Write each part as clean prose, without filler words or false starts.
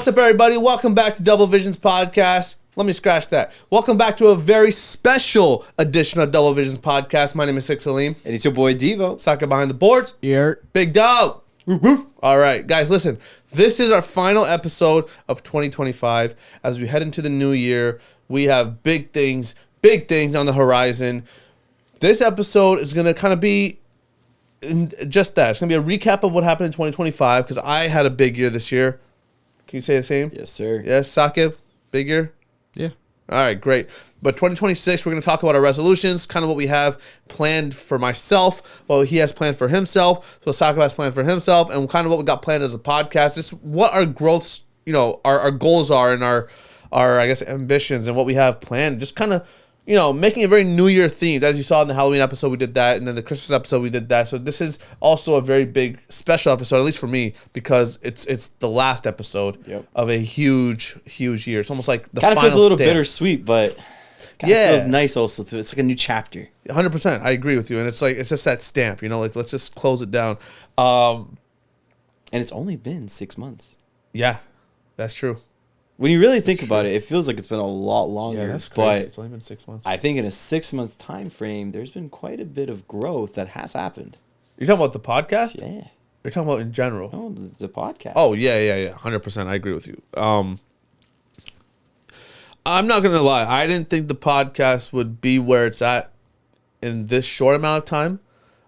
What's up, everybody? Welcome back to Double Visions Podcast. Let me scratch that. Welcome back to a very special edition of Double Visions Podcast. My name is Six Salim. And it's your boy Devo. Soccer behind the boards. Here. Big dog. All right, guys, listen. This is our final episode of 2025. As we head into the new year, we have big things on the horizon. This episode is going to kind of be just that. It's going to be a recap of what happened in 2025 because I had a big year this year. Can you say the same? Yes, sir. Yes, Sakib, big year? Yeah. All right, great. But 2026, we're going to talk about our resolutions, kind of what we have planned for myself, what he has planned for himself, so Sakib has planned for himself, and kind of what we got planned as a podcast. Just what our growths, our goals are and our I guess ambitions and what we have planned. Just kind of, making it very New Year themed. As you saw in the Halloween episode, we did that, and then the Christmas episode, we did that. So this is also a very big special episode, at least for me, because it's the last episode of a huge year. It's almost like the kind final of feels a little stamp. Bittersweet, but kind of feels nice also too. It's like a new chapter. 100%. I agree with you, and it's just that stamp. Let's just close it down. And it's only been 6 months. Yeah, that's true. When you really think about it, it feels like it's been a lot longer. Yeah, that's crazy. But it's only been 6 months. I think in a 6 month time frame, there's been quite a bit of growth that has happened. You're talking about the podcast? Yeah. You're talking about in general? No, the podcast. Oh, yeah. 100%. I agree with you. I'm not going to lie. I didn't think the podcast would be where it's at in this short amount of time.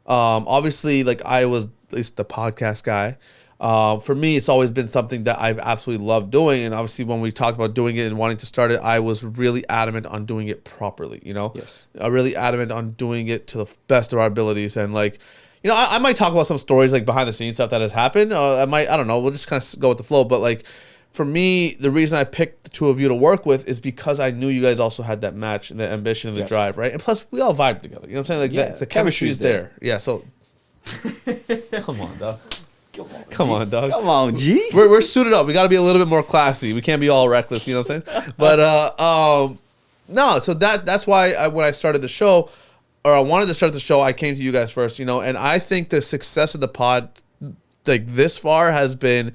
Obviously, I was at least the podcast guy. For me, it's always been something that I've absolutely loved doing. And obviously, when we talked about doing it and wanting to start it, I was really adamant on doing it properly, Yes. Really adamant on doing it to the best of our abilities. And I might talk about some stories behind the scenes stuff that has happened. I don't know. We'll just kind of go with the flow. But for me, the reason I picked the two of you to work with is because I knew you guys also had that match and the ambition and the drive, right? And plus, we all vibe together. You know what I'm saying? The chemistry is there. Yeah. So, come on, dog. Come on, dog. Come on, G. We're suited up. We got to be a little bit more classy. We can't be all reckless. You know what I'm saying? But no. So that's why when I started the show, or I wanted to start the show, I came to you guys first. And I think the success of the pod, this far, has been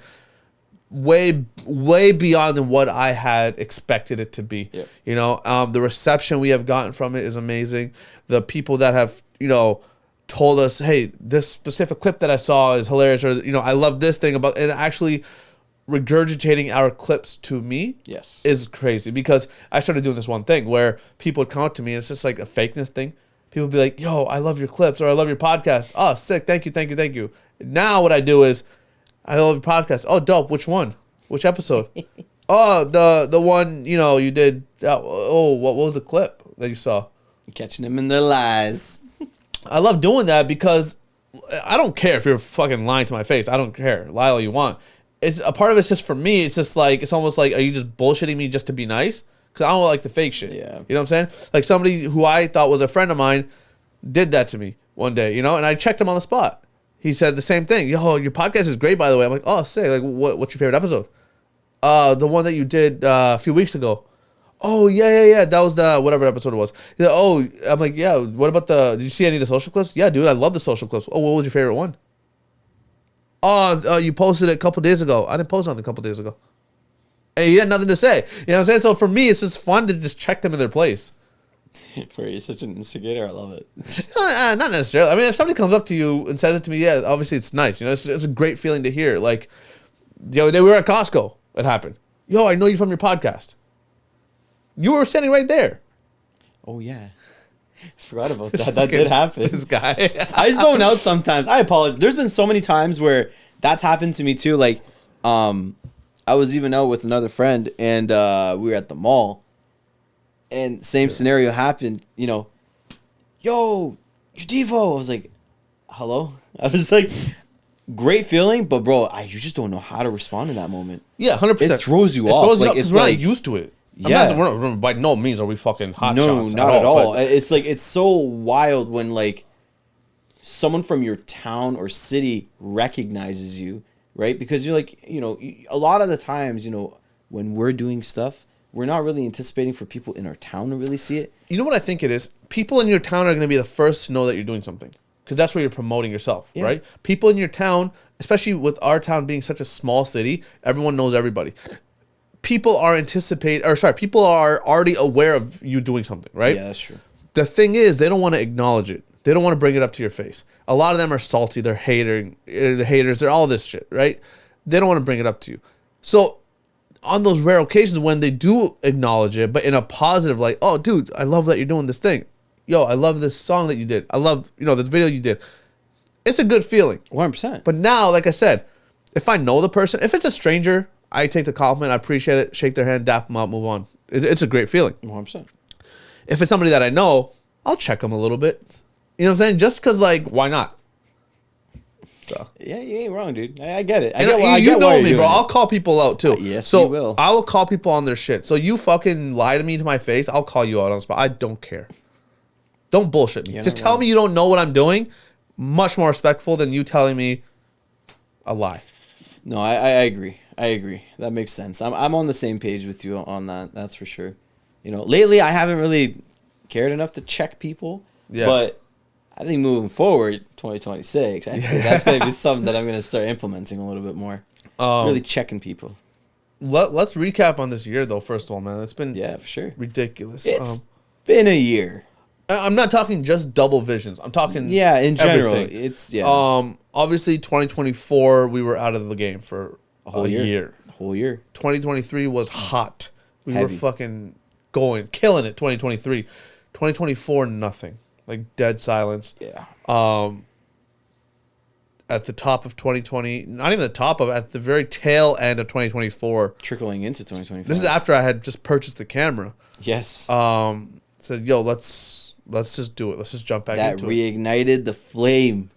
way beyond than what I had expected it to be. Yeah. The reception we have gotten from it is amazing. The people that have told us, hey, this specific clip that I saw is hilarious, or I love this thing about, and actually regurgitating our clips to me is crazy, because I started doing this one thing where people would come up to me and it's just like a fakeness thing. People would be like, yo, I love your clips, or I love your podcast. Oh, sick. Thank you. Now what I do is, I love your podcast. Oh, dope. Which one? Which episode? Oh, the one, you did. What was the clip that you saw? Catching them in their lies. I love doing that because I don't care if you're fucking lying to my face. I don't care. Lie all you want. It's a part of it's just for me. It's just it's almost like, are you just bullshitting me just to be nice? Because I don't like the fake shit. Yeah. You know what I'm saying? Somebody who I thought was a friend of mine did that to me one day, and I checked him on the spot. He said the same thing. Yo, your podcast is great, by the way. I'm like, oh, sick. What's your favorite episode? The one that you did a few weeks ago. Oh, yeah. That was the whatever episode it was. He's like, I'm like, yeah, what about did you see any of the social clips? Yeah, dude, I love the social clips. Oh, what was your favorite one? Oh, you posted it a couple days ago. I didn't post nothing a couple days ago. Hey, you had nothing to say. You know what I'm saying? So for me, it's just fun to just check them in their place. For you, such an instigator. I love it. Not necessarily. I mean, if somebody comes up to you and says it to me, yeah, obviously it's nice. It's a great feeling to hear. The other day we were at Costco. It happened. Yo, I know you from your podcast. You were standing right there. Oh, yeah. I forgot about that. That did happen. This guy. I zone out sometimes. I apologize. There's been so many times where that's happened to me too. I was even out with another friend, and we were at the mall, and same scenario happened. Yo, you're Devo. I was like, hello? I was like, great feeling, but bro, you just don't know how to respond in that moment. Yeah, 100%. It throws you off. It's we're not used to it. Yeah. We're by no means are we fucking hot shots. No, not at all. It's so wild when someone from your town or city recognizes you, right? Because you're a lot of the times, when we're doing stuff, we're not really anticipating for people in our town to really see it. You know what I think it is? People in your town are going to be the first to know that you're doing something, because that's where you're promoting yourself, right? People in your town, especially with our town being such a small city, everyone knows everybody. people are people are already aware of you doing something, right? Yeah, that's true. The thing is, they don't want to acknowledge it. They don't want to bring it up to your face. A lot of them are salty. They're the haters. They're all this shit, right? They don't want to bring it up to you. So on those rare occasions when they do acknowledge it, but in a positive, like, oh, dude, I love that you're doing this thing. Yo, I love this song that you did. I love, the video you did. It's a good feeling. 100%. But now, like I said, if I know the person, if it's a stranger, I take the compliment. I appreciate it. Shake their hand, dap them up, move on. It's a great feeling. 100%. If it's somebody that I know, I'll check them a little bit. You know what I'm saying? Just because, like, why not? So. Yeah, you ain't wrong, dude. I get it. You know me, bro. I'll call people out, too. Yes, so you will. I will call people on their shit. So you fucking lie to me to my face, I'll call you out on the spot. I don't care. Don't bullshit me. Just tell me you don't know what I'm doing. Much more respectful than you telling me a lie. No, I agree. I agree. That makes sense. I'm on the same page with you on that. That's for sure. Lately I haven't really cared enough to check people. Yeah. But I think moving forward, 2026, I think that's going to be something that I'm going to start implementing a little bit more. Really checking people. Let's recap on this year, though, first of all, man. It's been for sure ridiculous. It's been a year. I'm not talking just double visions. I'm talking in general. Everything. It's obviously 2024 we were out of the game for a whole year. A whole year. 2023 was hot. We Heavy. were fucking killing it 2023. 2024 nothing. Like dead silence. Yeah. At the top of 2020, not even the top of, at the very tail end of 2024, trickling into 2025. This is after I had just purchased the camera. Yes. Said, yo, let's just do it. Let's just jump back into it. That reignited the flame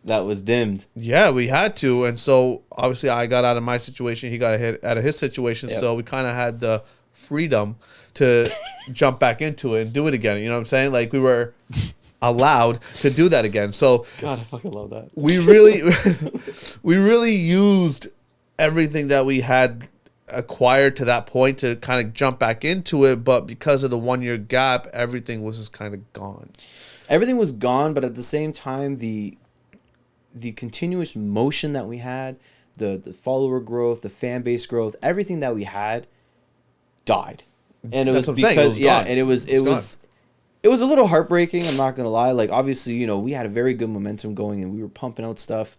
that was dimmed. Yeah, we had to. And so, obviously, I got out of my situation. He got out of his situation. Yep. So, we kind of had the freedom to jump back into it and do it again. You know what I'm saying? Like, we were allowed to do that again. So, God, I fucking love that. We really used everything that we had acquired to that point to kind of jump back into it, but because of the 1 year gap, everything was just kind of gone. Everything was gone, but at the same time, the continuous motion that we had, the follower growth, the fan base growth, everything that we had died. And it was because it was a little heartbreaking, I'm not gonna lie. Like, obviously, we had a very good momentum going and we were pumping out stuff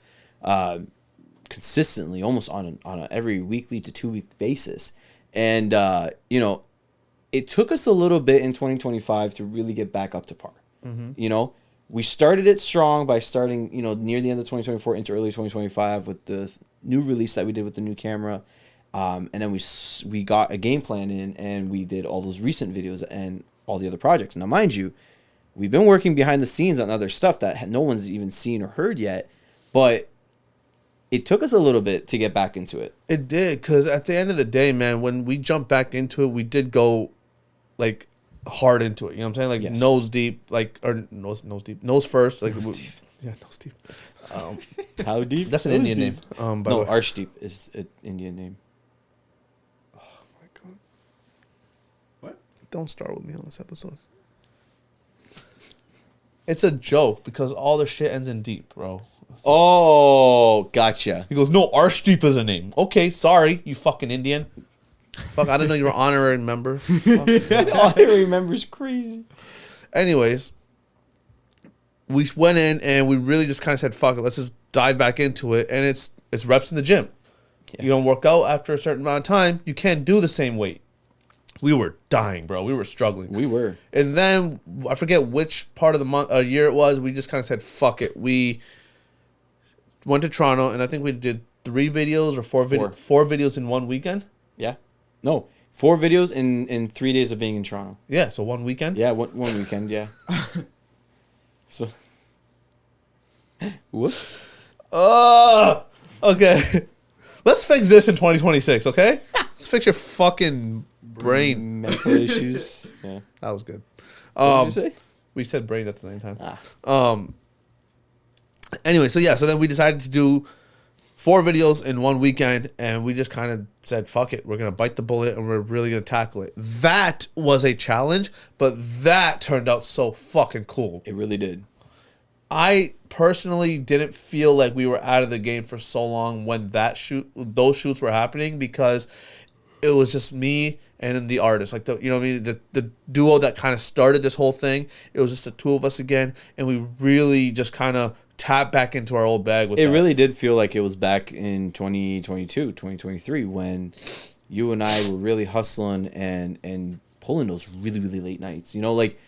consistently, almost on a every weekly to 2 week basis. And it took us a little bit in 2025 to really get back up to par. Mm-hmm. We started it strong by starting, near the end of 2024 into early 2025 with the new release that we did with the new camera. And then we got a game plan in and we did all those recent videos and all the other projects. Now, mind you, we've been working behind the scenes on other stuff that no one's even seen or heard yet, but it took us a little bit to get back into it. It did, because at the end of the day, man, when we jumped back into it, we did go, like, hard into it. You know what I'm saying? Like, yes. Nose deep, nose first. Like, nose deep. Yeah, nose deep. How deep? That's an Indian name. No, Arshdeep is an Indian name. Oh, my God. What? Don't start with me on this episode. It's a joke, because all the shit ends in deep, bro. Oh, gotcha. He goes, no, Arshdeep is a name. Okay, sorry, you fucking Indian. Fuck, I didn't know you were honorary member. Honorary member's crazy. Anyways, we went in and we really just kind of said, fuck it, let's just dive back into it. And it's reps in the gym. Yeah. You don't work out after a certain amount of time, you can't do the same weight. We were dying, bro. We were struggling. We were. And then, I forget which part of the year it was, we just kind of said, fuck it. We went to Toronto, and I think we did 3 videos or 4 videos in one weekend. Yeah. No, 4 videos in 3 days of being in Toronto. Yeah, so one weekend? Yeah, one weekend, yeah. So, whoops. Okay. Let's fix this in 2026, okay? Let's fix your fucking brain. Mental issues. Yeah. That was good. What did you say? We said brain at the same time. Anyway, so then we decided to do 4 videos in one weekend, and we just kind of said, fuck it, we're going to bite the bullet, and we're really going to tackle it. That was a challenge, but that turned out so fucking cool. It really did. I personally didn't feel like we were out of the game for so long when those shoots were happening, because it was just me and the artist, like the, you know what I mean, the duo that kind of started this whole thing. It was just the two of us again, and we really just kind of tapped back into our old bag with It that. really did feel like it was back in 2022, 2023 when you and I were really hustling and pulling those really, really late nights. You know, like,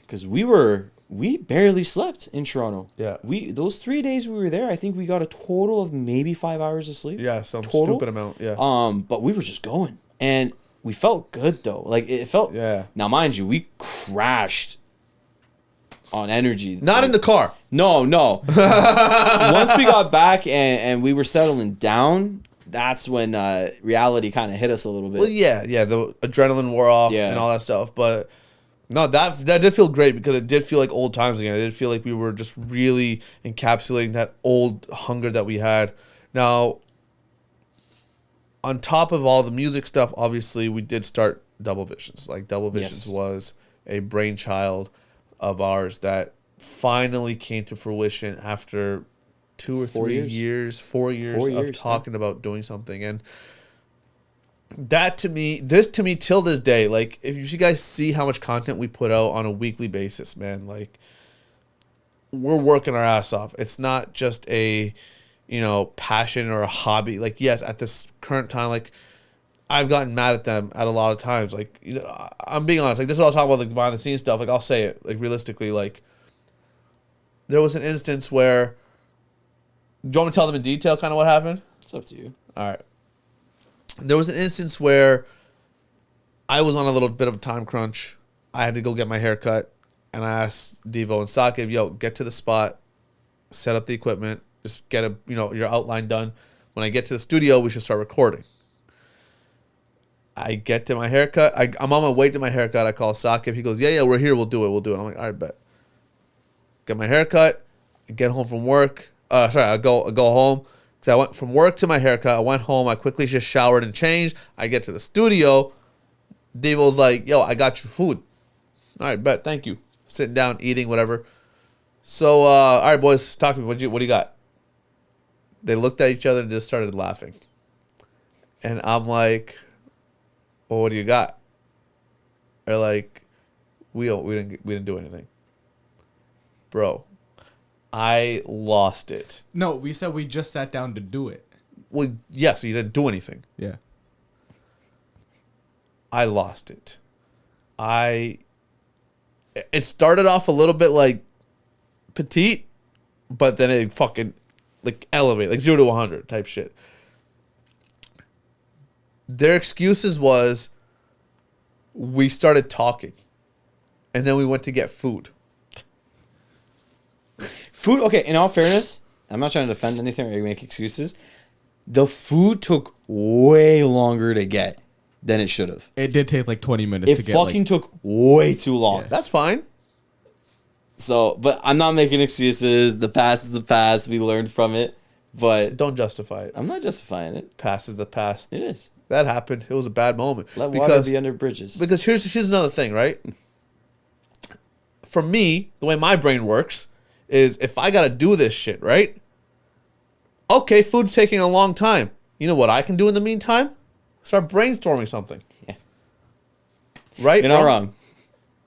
because we barely slept in Toronto. Yeah. Those 3 days we were there, I think we got a total of maybe 5 hours of sleep. Yeah, some total. stupid amount. Yeah. But we were just going, and we felt good though. Like it felt. Yeah. Now, mind you, we crashed on energy. Not in the car. No. Once we got back and we were settling down, that's when reality kind of hit us a little bit. Well, yeah, the adrenaline wore off and all that stuff, but no, that did feel great because it did feel like old times again. It did feel like we were just really encapsulating that old hunger that we had. Now, on top of all the music stuff, obviously, we did start Double Visions. Like, Double Visions was a brainchild of ours that finally came to fruition after 2 or 3 years, 4 years of talking about doing something. And that to me, till this day, like, if you guys see how much content we put out on a weekly basis, man, like, we're working our ass off. It's not just a, passion or a hobby. Like, yes, at this current time, like, I've gotten mad at them at a lot of times. Like, I'm being honest. Like, this is what I was talking about, like, the behind the scenes stuff. Like, I'll say it. Like, realistically, like, there was an instance where, do you want me to tell them in detail kind of what happened? It's up to you. All right. There was an instance where I was on a little bit of a time crunch. I had to go get my hair cut, and I asked Devo and Sakib, yo, get to the spot, set up the equipment, just get your outline done. When I get to the studio, we should start recording. I get to my haircut. I'm on my way to my haircut. I call Sakib. He goes, yeah, we're here. We'll do it. I'm like, all right, bet. Get my haircut. I get home from work. I go home. Because I went from work to my haircut. I went home. I quickly just showered and changed. I get to the studio. Devo's like, yo, I got you food. All right, bet. Thank you. Sitting down, eating, whatever. So, all right, boys, talk to me. What do you got? They looked at each other and just started laughing. And I'm like, well, what do you got? They're like, we didn't do anything. Bro, I lost it. No, we said we just sat down to do it. Well, yeah, so you didn't do anything. Yeah. I lost it. It started off a little bit like petite, but then it fucking like elevated, like 0 to 100 type shit. Their excuses was we started talking and then we went to get food. Food, okay, in all fairness, I'm not trying to defend anything or make excuses. The food took way longer to get than it should have. It did take like 20 minutes to It get fucking took way too long. Yeah. That's fine. So, but I'm not making excuses. The past is the past. We learned from it. But Don't justify it. I'm not justifying it. Past is the past. It is. That happened. It was a bad moment. Let water be under bridges. Because here's another thing, right? For me, the way my brain works is if I got to do this shit, right? Okay, food's taking a long time. You know what I can do in the meantime? Start brainstorming something. Yeah. Right? You're not wrong.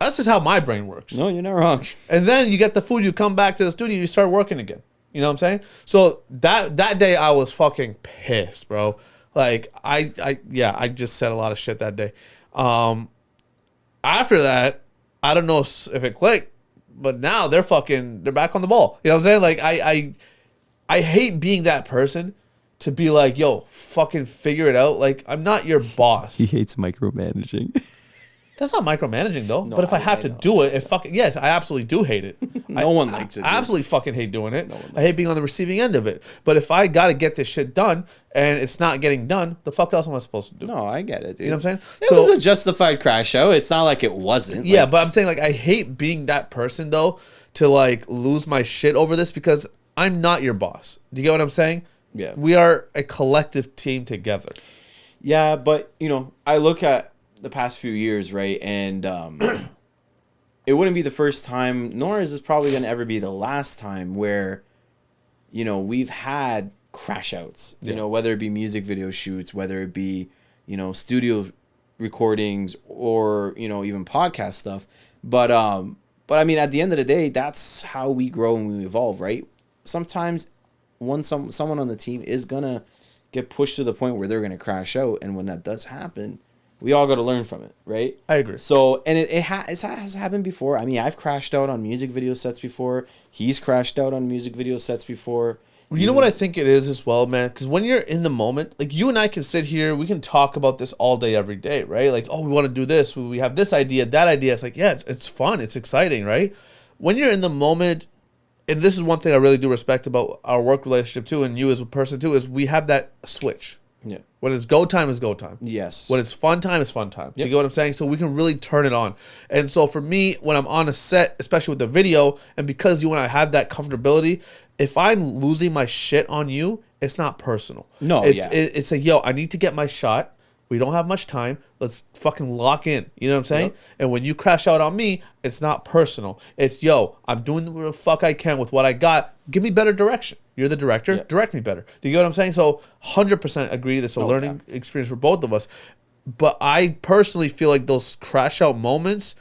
That's just how my brain works. No, you're not wrong. And then you get the food, you come back to the studio, you start working again. You know what I'm saying? So that day I was fucking pissed, bro. Like I just said a lot of shit that day. After that, I don't know if it clicked, but now they're back on the ball. You know what I'm saying? Like I hate being that person to be like, yo, fucking figure it out. Like, I'm not your boss. He hates micromanaging. That's not micromanaging though. No, but if I have to know. do it, yes, I absolutely do hate it. No one likes it, I dude. absolutely fucking hate doing it. No one likes I hate being on the receiving end of it. But if I got to get this shit done and it's not getting done, the fuck else am I supposed to do? No, I get it, dude. You know what I'm saying? It was a justified crash out. It's not like it wasn't. Yeah, Like, but I'm saying like I hate being that person though to like lose my shit over this because I'm not your boss. Do you get what I'm saying? Yeah. We are a collective team together. yeah, but, I look at the past few years, right? And it wouldn't be the first time, nor is this probably going to ever be the last time where, we've had crash outs, Yeah. whether it be music video shoots, whether it be, studio recordings or, even podcast stuff. But I mean, at the end of the day, that's how we grow and we evolve, right? Sometimes someone on the team is going to get pushed to the point where they're going to crash out. And when that does happen, we all got to learn from it, right? I agree. So, and it has happened before. I mean, I've crashed out on music video sets before. He's crashed out on music video sets before. You know what I think it is as well, man? Because when you're in the moment, like you and I can sit here, we can talk about this all day, every day, right? Like, oh, we want to do this. We have this idea, that idea. It's like, yeah, it's fun. It's exciting, right? When you're in the moment, and this is one thing I really do respect about our work relationship too, and you as a person too, is we have that switch. Yeah. When it's go time, is go time. Yes. When it's fun time, is fun time. Yep. You get what I'm saying? So we can really turn it on. And so for me, when I'm on a set, especially with the video, and because you and I have that comfortability, if I'm losing my shit on you, it's not personal. No, it's a, yo, I need to get my shot. We don't have much time. Let's fucking lock in. You know what I'm saying? Yep. And when you crash out on me, it's not personal. It's, yo, I'm doing the fuck I can with what I got. Give me better direction. You're the director. Yep. Direct me better. Do you get what I'm saying? So 100% agree. That's a learning experience for both of us. But I personally feel like those crash out moments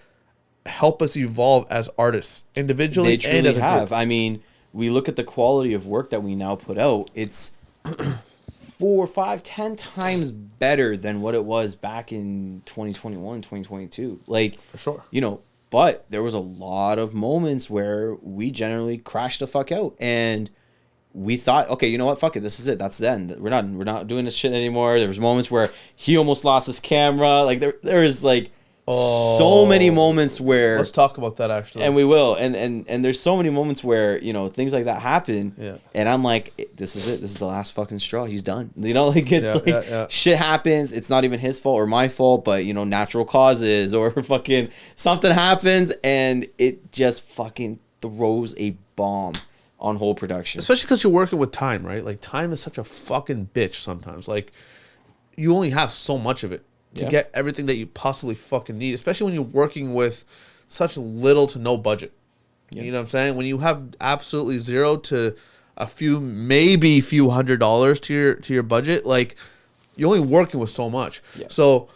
help us evolve as artists, individually and as a group. I mean, we look at the quality of work that we now put out. It's 4, 5, 10 times better than what it was back in 2021, 2022. Like, For sure. But there was a lot of moments where we generally crashed the fuck out, and we thought, okay, you know what? Fuck it. This is it. That's the end. We're not doing this shit anymore. There was moments where he almost lost his camera. Like there is like so many moments where Let's talk about that actually. and we will. And there's so many moments where, things like that happen. Yeah. And I'm like, this is it. This is the last fucking straw. He's done. Like it's shit happens. It's not even his fault or my fault, but natural causes or fucking something happens and it just fucking throws a bomb on whole production. Especially because you're working with time, right? Like time is such a fucking bitch sometimes. Like you only have so much of it to get everything that you possibly fucking need, especially when you're working with such little to no budget. You know what I'm saying? When you have absolutely zero to a few, maybe few $100s to your budget, like you're only working with so much. Yeah. So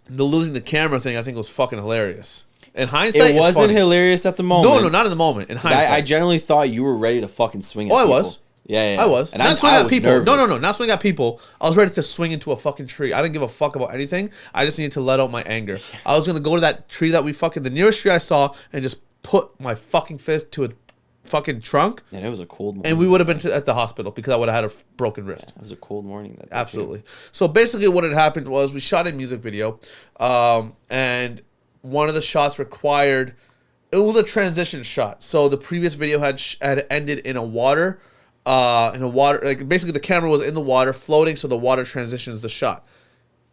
the losing the camera thing, I think was fucking hilarious. In hindsight, it wasn't hilarious at the moment. No, not in the moment. In hindsight, I generally thought you were ready to fucking swing at people. I was. Yeah. I was. And not swing at people. nervous. No, not swing at people. I was ready to swing into a fucking tree. I didn't give a fuck about anything. I just needed to let out my anger. I was gonna go to that tree that the nearest tree I saw, and just put my fucking fist to a fucking trunk. And it was a cold morning. And we would have been at the hospital because I would have had a broken wrist. Yeah, it was a cold morning that day. Absolutely. Too. So basically, what had happened was we shot a music video, and one of the shots required. It was a transition shot. So the previous video had ended in a water. Like basically the camera was in the water floating, so the water transitions the shot.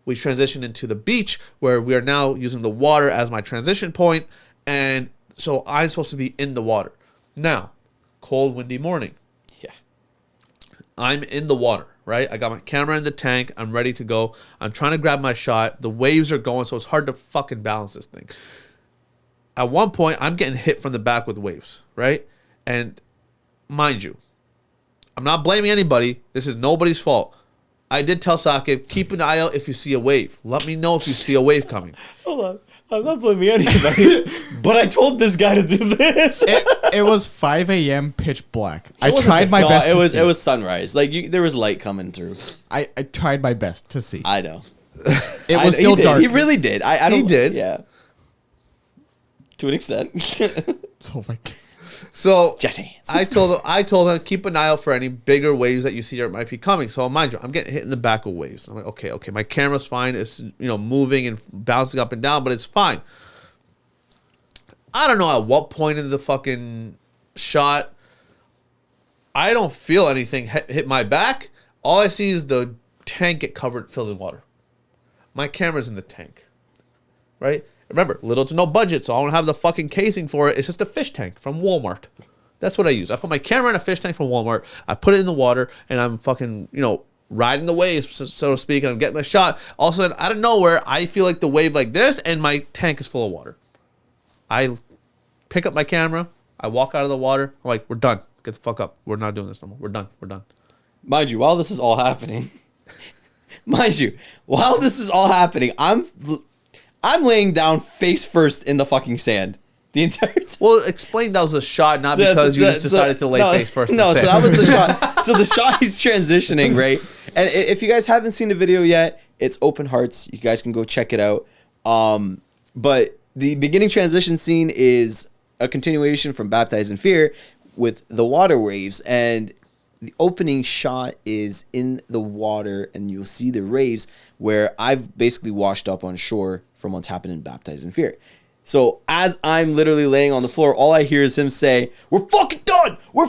We transitioned into the beach where we are now using the water as my transition point, and so I'm supposed to be in the water. Now, cold, windy morning. Yeah. I'm in the water, right? I got my camera in the tank. I'm ready to go. I'm trying to grab my shot. The waves are going, so it's hard to fucking balance this thing. At one point, I'm getting hit from the back with waves, right? And mind you, I'm not blaming anybody. This is nobody's fault. I did tell Sake, keep an eye out if you see a wave. Let me know if you see a wave coming. Hold on. I'm not blaming anybody. But I told this guy to do this. It was 5 a.m. pitch black. I tried my best to see. It was sunrise. Like there was light coming through. I tried my best to see. I know. It was still dark. He really did. I don't. He did. Yeah. To an extent. Oh my God. So Jesse. I told him keep an eye out for any bigger waves that you see that might be coming. So mind you, I'm getting hit in the back of waves. I'm like, okay, my camera's fine. It's moving and bouncing up and down, but it's fine. I don't know at what point in the fucking shot I don't feel anything hit my back. All I see is the tank get filled in water. My camera's in the tank, right? Remember, little to no budget, so I don't have the fucking casing for it. It's just a fish tank from Walmart. That's what I use. I put my camera in a fish tank from Walmart. I put it in the water, and I'm fucking, riding the waves, so to speak, and I'm getting my shot. All of a sudden, out of nowhere, I feel like the wave like this, and my tank is full of water. I pick up my camera. I walk out of the water. I'm like, we're done. Get the fuck up. We're not doing this no more. We're done. Mind you, while this is all happening, mind you, while this is all happening, I'm laying down face first in the fucking sand the entire time. Well, explain that was a shot, not because you just decided to lay face first. No, so in the that sand. was the shot. So the shot he's transitioning, right? And if you guys haven't seen the video yet, it's Open Hearts. You guys can go check it out. But the beginning transition scene is a continuation from Baptized in Fear with the water waves, and the opening shot is in the water, and you'll see the waves where I've basically washed up on shore from what's happened in Baptized in Fear. So as I'm literally laying on the floor, all I hear is him say, "We're fucking done. We're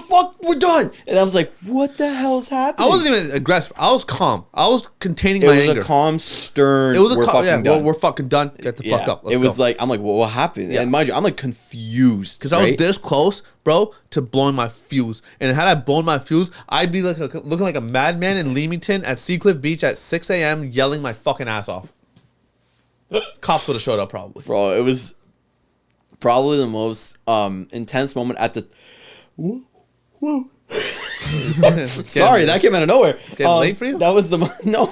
done." And I was like, "What the hell's happening?" I wasn't even aggressive. I was calm. I was containing It my was anger. a calm, stern. It was a "We're calm. fucking Yeah, done." well, we're fucking done. Get the fuck up. Let's it was go. like, I'm like, well, what happened? Yeah. And mind you, I'm like confused Because I was this close, bro, to blowing my fuse. And had I blown my fuse, I'd be like looking like a madman in Leamington at Seacliff Beach at 6 a.m. yelling my fucking ass off. Cops would have showed up probably. Bro, it was probably the most intense moment at the. Sorry, that came out of nowhere. Getting late for you? That was the no.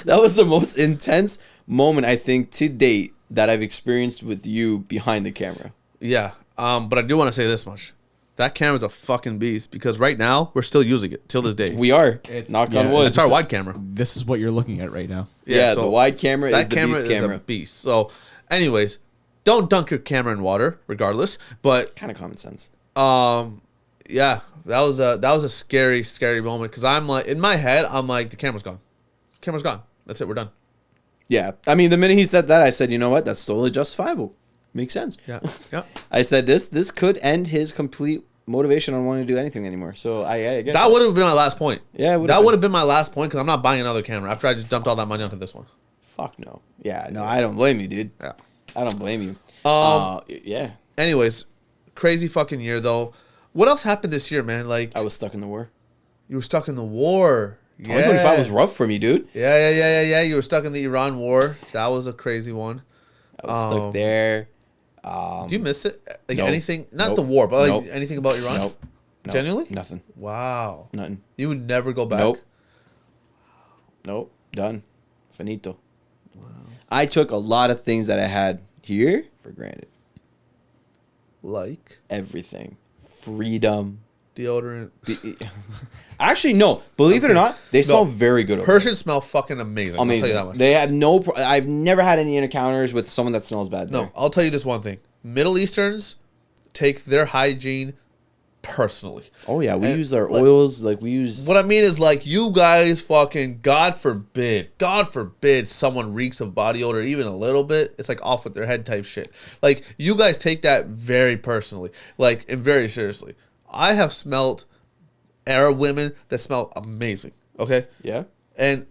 That was the most intense moment I think to date that I've experienced with you behind the camera. Yeah. But I do want to say this much. That camera's a fucking beast because right now we're still using it till this day. We are. It's- Knock yeah, on wood. It's our wide camera. This is what you're looking at right now. Yeah, so the wide camera is that the camera beast is camera. a beast. So, anyways, don't dunk your camera in water, regardless. But Kind of common sense. yeah, that was a scary moment because I'm like in my head I'm like the camera's gone, camera's gone. That's it. We're done. Yeah. I mean, the minute he said that, I said, you know what? That's totally justifiable. Makes sense. Yeah, yeah. I said this could end his complete motivation on wanting to do anything anymore. So I get That would have been my last point. Yeah, it would've that been. would have been my last point because I'm not buying another camera after I just dumped all that money onto this one. Fuck no. Yeah, no, I don't blame you, dude. Yeah. I don't blame you. Yeah. Anyways, crazy fucking year though. What else happened this year, man? Like I was stuck in the war. you were stuck in the war. 2025 was rough for me, dude. Yeah. You were stuck in the Iran war. That was a crazy one. I was stuck there. Do you miss it? Like Nope. anything? Not Nope. the war, but like Nope. anything about Iran? Nope. Genuinely? Nothing. Wow. Nothing. You would never go back. Nope. Done. Finito. Wow. I took a lot of things that I had here for granted. Like Everything. Freedom. deodorant. Actually, no. Believe it or not, they smell very good. Over Persians smell fucking amazing. Amazing. I'll tell you that much. They have no. I've never had any encounters with someone that smells bad. No, there. I'll tell you this one thing. Middle Easterns take their hygiene personally. Oh yeah, we And, use our like, oils. Like we use. What I mean is like you guys fucking God forbid someone reeks of body odor even a little bit. It's like off with their head type shit. Like you guys take that very personally, like and very seriously. I have smelt Arab women that smell amazing. Okay. Yeah. And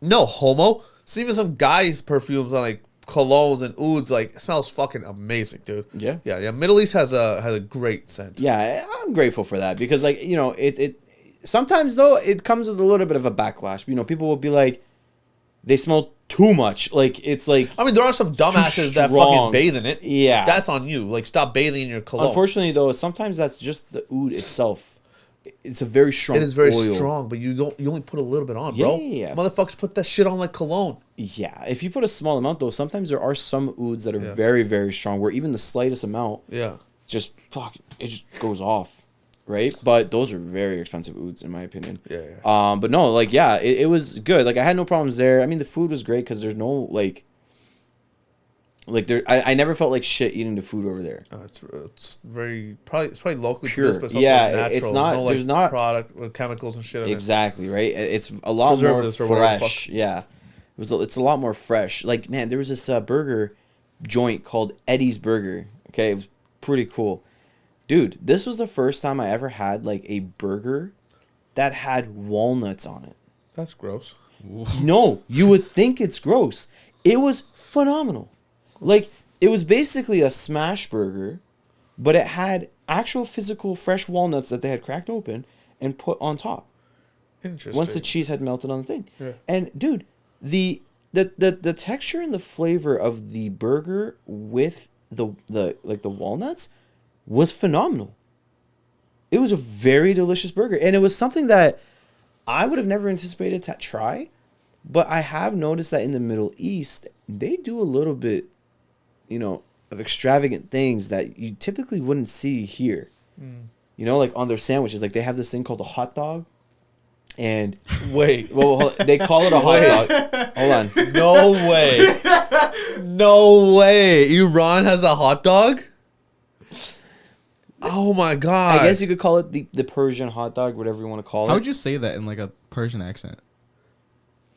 no homo. So even some guys' perfumes on like colognes and ouds like smells fucking amazing, dude. Yeah. Yeah. Middle East has a great scent. Yeah, I'm grateful for that because, like, you know, it sometimes though it comes with a little bit of a backlash. You know, people will be like, they smell too much. Like it's like. I mean, there are some dumbasses that strong. fucking bathe in it. Yeah. That's on you. Like, stop bathing in your cologne. Unfortunately, though, sometimes that's just the oud itself. It's a very strong. It is very oil. strong, but you only put a little bit on, Yeah, bro. yeah. Motherfuckers put that shit on like cologne. Yeah, if you put a small amount though, sometimes there are some ouds that are Yeah. very, very strong. Where even the slightest amount, Yeah. just it just goes off, right? But those are very expensive ouds in my opinion. Yeah. But no, like yeah, it was good. Like I had no problems there. I mean, the food was great because there's no like there. I never felt like shit eating the food over there. It's probably locally Pure. produced, but it's also Yeah, natural. it's not- no, like, there's not- product with chemicals and shit in Exactly, right? It's a lot more Preservatives or whatever the fresh. Yeah, it's a lot more fresh. Like man, there was this burger joint called Eddie's Burger. Okay, it was pretty cool, dude. This was the first time I ever had like a burger that had walnuts on it. it. That's gross. No, you would think it's gross. It was phenomenal. Like it was basically a smash burger, but it had actual physical fresh walnuts that they had cracked open and put on top. Interesting. Once the cheese had melted on the thing. Yeah. And dude, the texture and the flavor of the burger with the walnuts was phenomenal. It was a very delicious burger, and it was something that I would have never anticipated to try, But I have noticed that in the Middle East, they do a little bit, of extravagant things that you typically wouldn't see here. Like on their sandwiches, like they have this thing called a hot dog. And Wait. well, they call it a hot dog. Hold on. No way. No way. Iran has a hot dog? Oh my god. I guess you could call it the Persian hot dog, whatever you want to call it. How would you say that in like a Persian accent?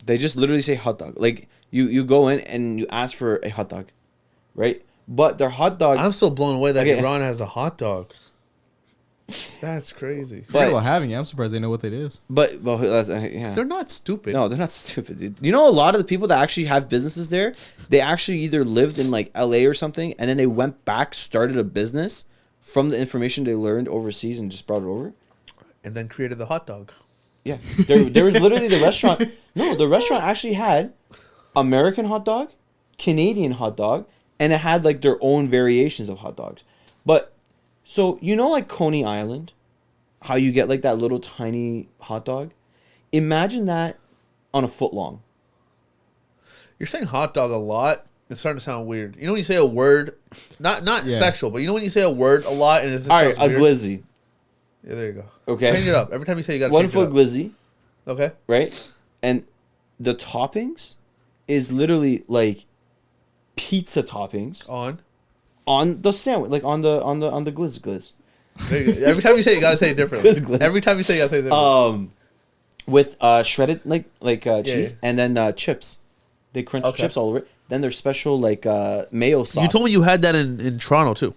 They just literally say hot dog. Like you go in and you ask for a hot dog, right? But their hot dog. I'm still blown away that Okay. Iran has a hot dog. That's crazy. Forget But- about having it. I'm surprised they know what it is. But well, yeah. They're not stupid. No, they're not stupid, dude. You know, a lot of the people that actually have businesses there, they actually either lived in like LA or something, and then they went back, started a business from the information they learned overseas, and just brought it over. And then created the hot dog. Yeah, there was literally the restaurant. No, the restaurant actually had American hot dog, Canadian hot dog, and it had like their own variations of hot dogs. But so like Coney Island, how you get like that little tiny hot dog. Imagine that on a foot long. You're saying hot dog a lot. It's starting to sound weird. You know when you say a word, not Yeah. sexual, but you know when you say a word a lot and it's just All right, sounds a weird? glizzy. Yeah, there you go. Okay. Change it up. Every time you say it, you got to 1 change foot it up. glizzy, Okay. right? And the toppings is literally like pizza toppings on the sandwich, like on the glizz. There you go. Every time you say it, you got to say it differently. Glizz. Every time you say it, you got to say it differently. With shredded cheese yeah. and then chips. They crunch Okay. chips all over it. Then there's special like mayo sauce. You told me you had that in Toronto too.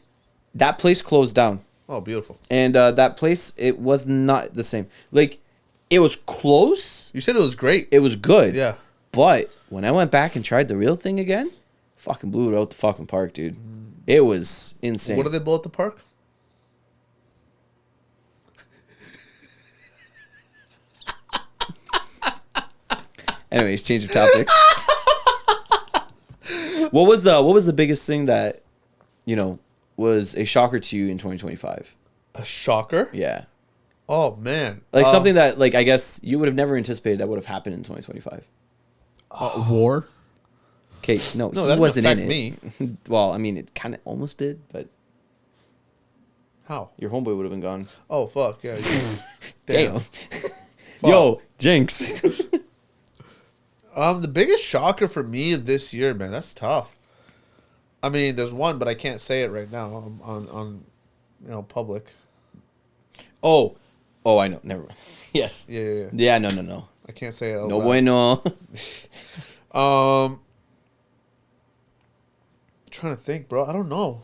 that place closed down. Oh, beautiful. And that place, it was not the same. Like, it was close. You said it was great. It was good. Yeah. But when I went back and tried the real thing again, fucking blew it out the fucking park, dude. It was insane. What do they blow at the park? Anyways, change of topics. What was the biggest thing that, was a shocker to you in 2025? A shocker? Yeah. Oh man. Like something that, like, I guess you would have never anticipated that would have happened in 2025. War? Okay, no, No, he that wasn't in affect it. me. Well, I mean, it kind of almost did, but How? your homeboy would have been gone. Oh fuck yeah. Damn. Yo, Jinx. The biggest shocker for me this year, man. That's tough. I mean, there's one, but I can't say it right now on public. Oh, I know. Never mind. Yes. Yeah. Yeah, no. I can't say it. Out No loud. bueno. Trying to think, bro. I don't know.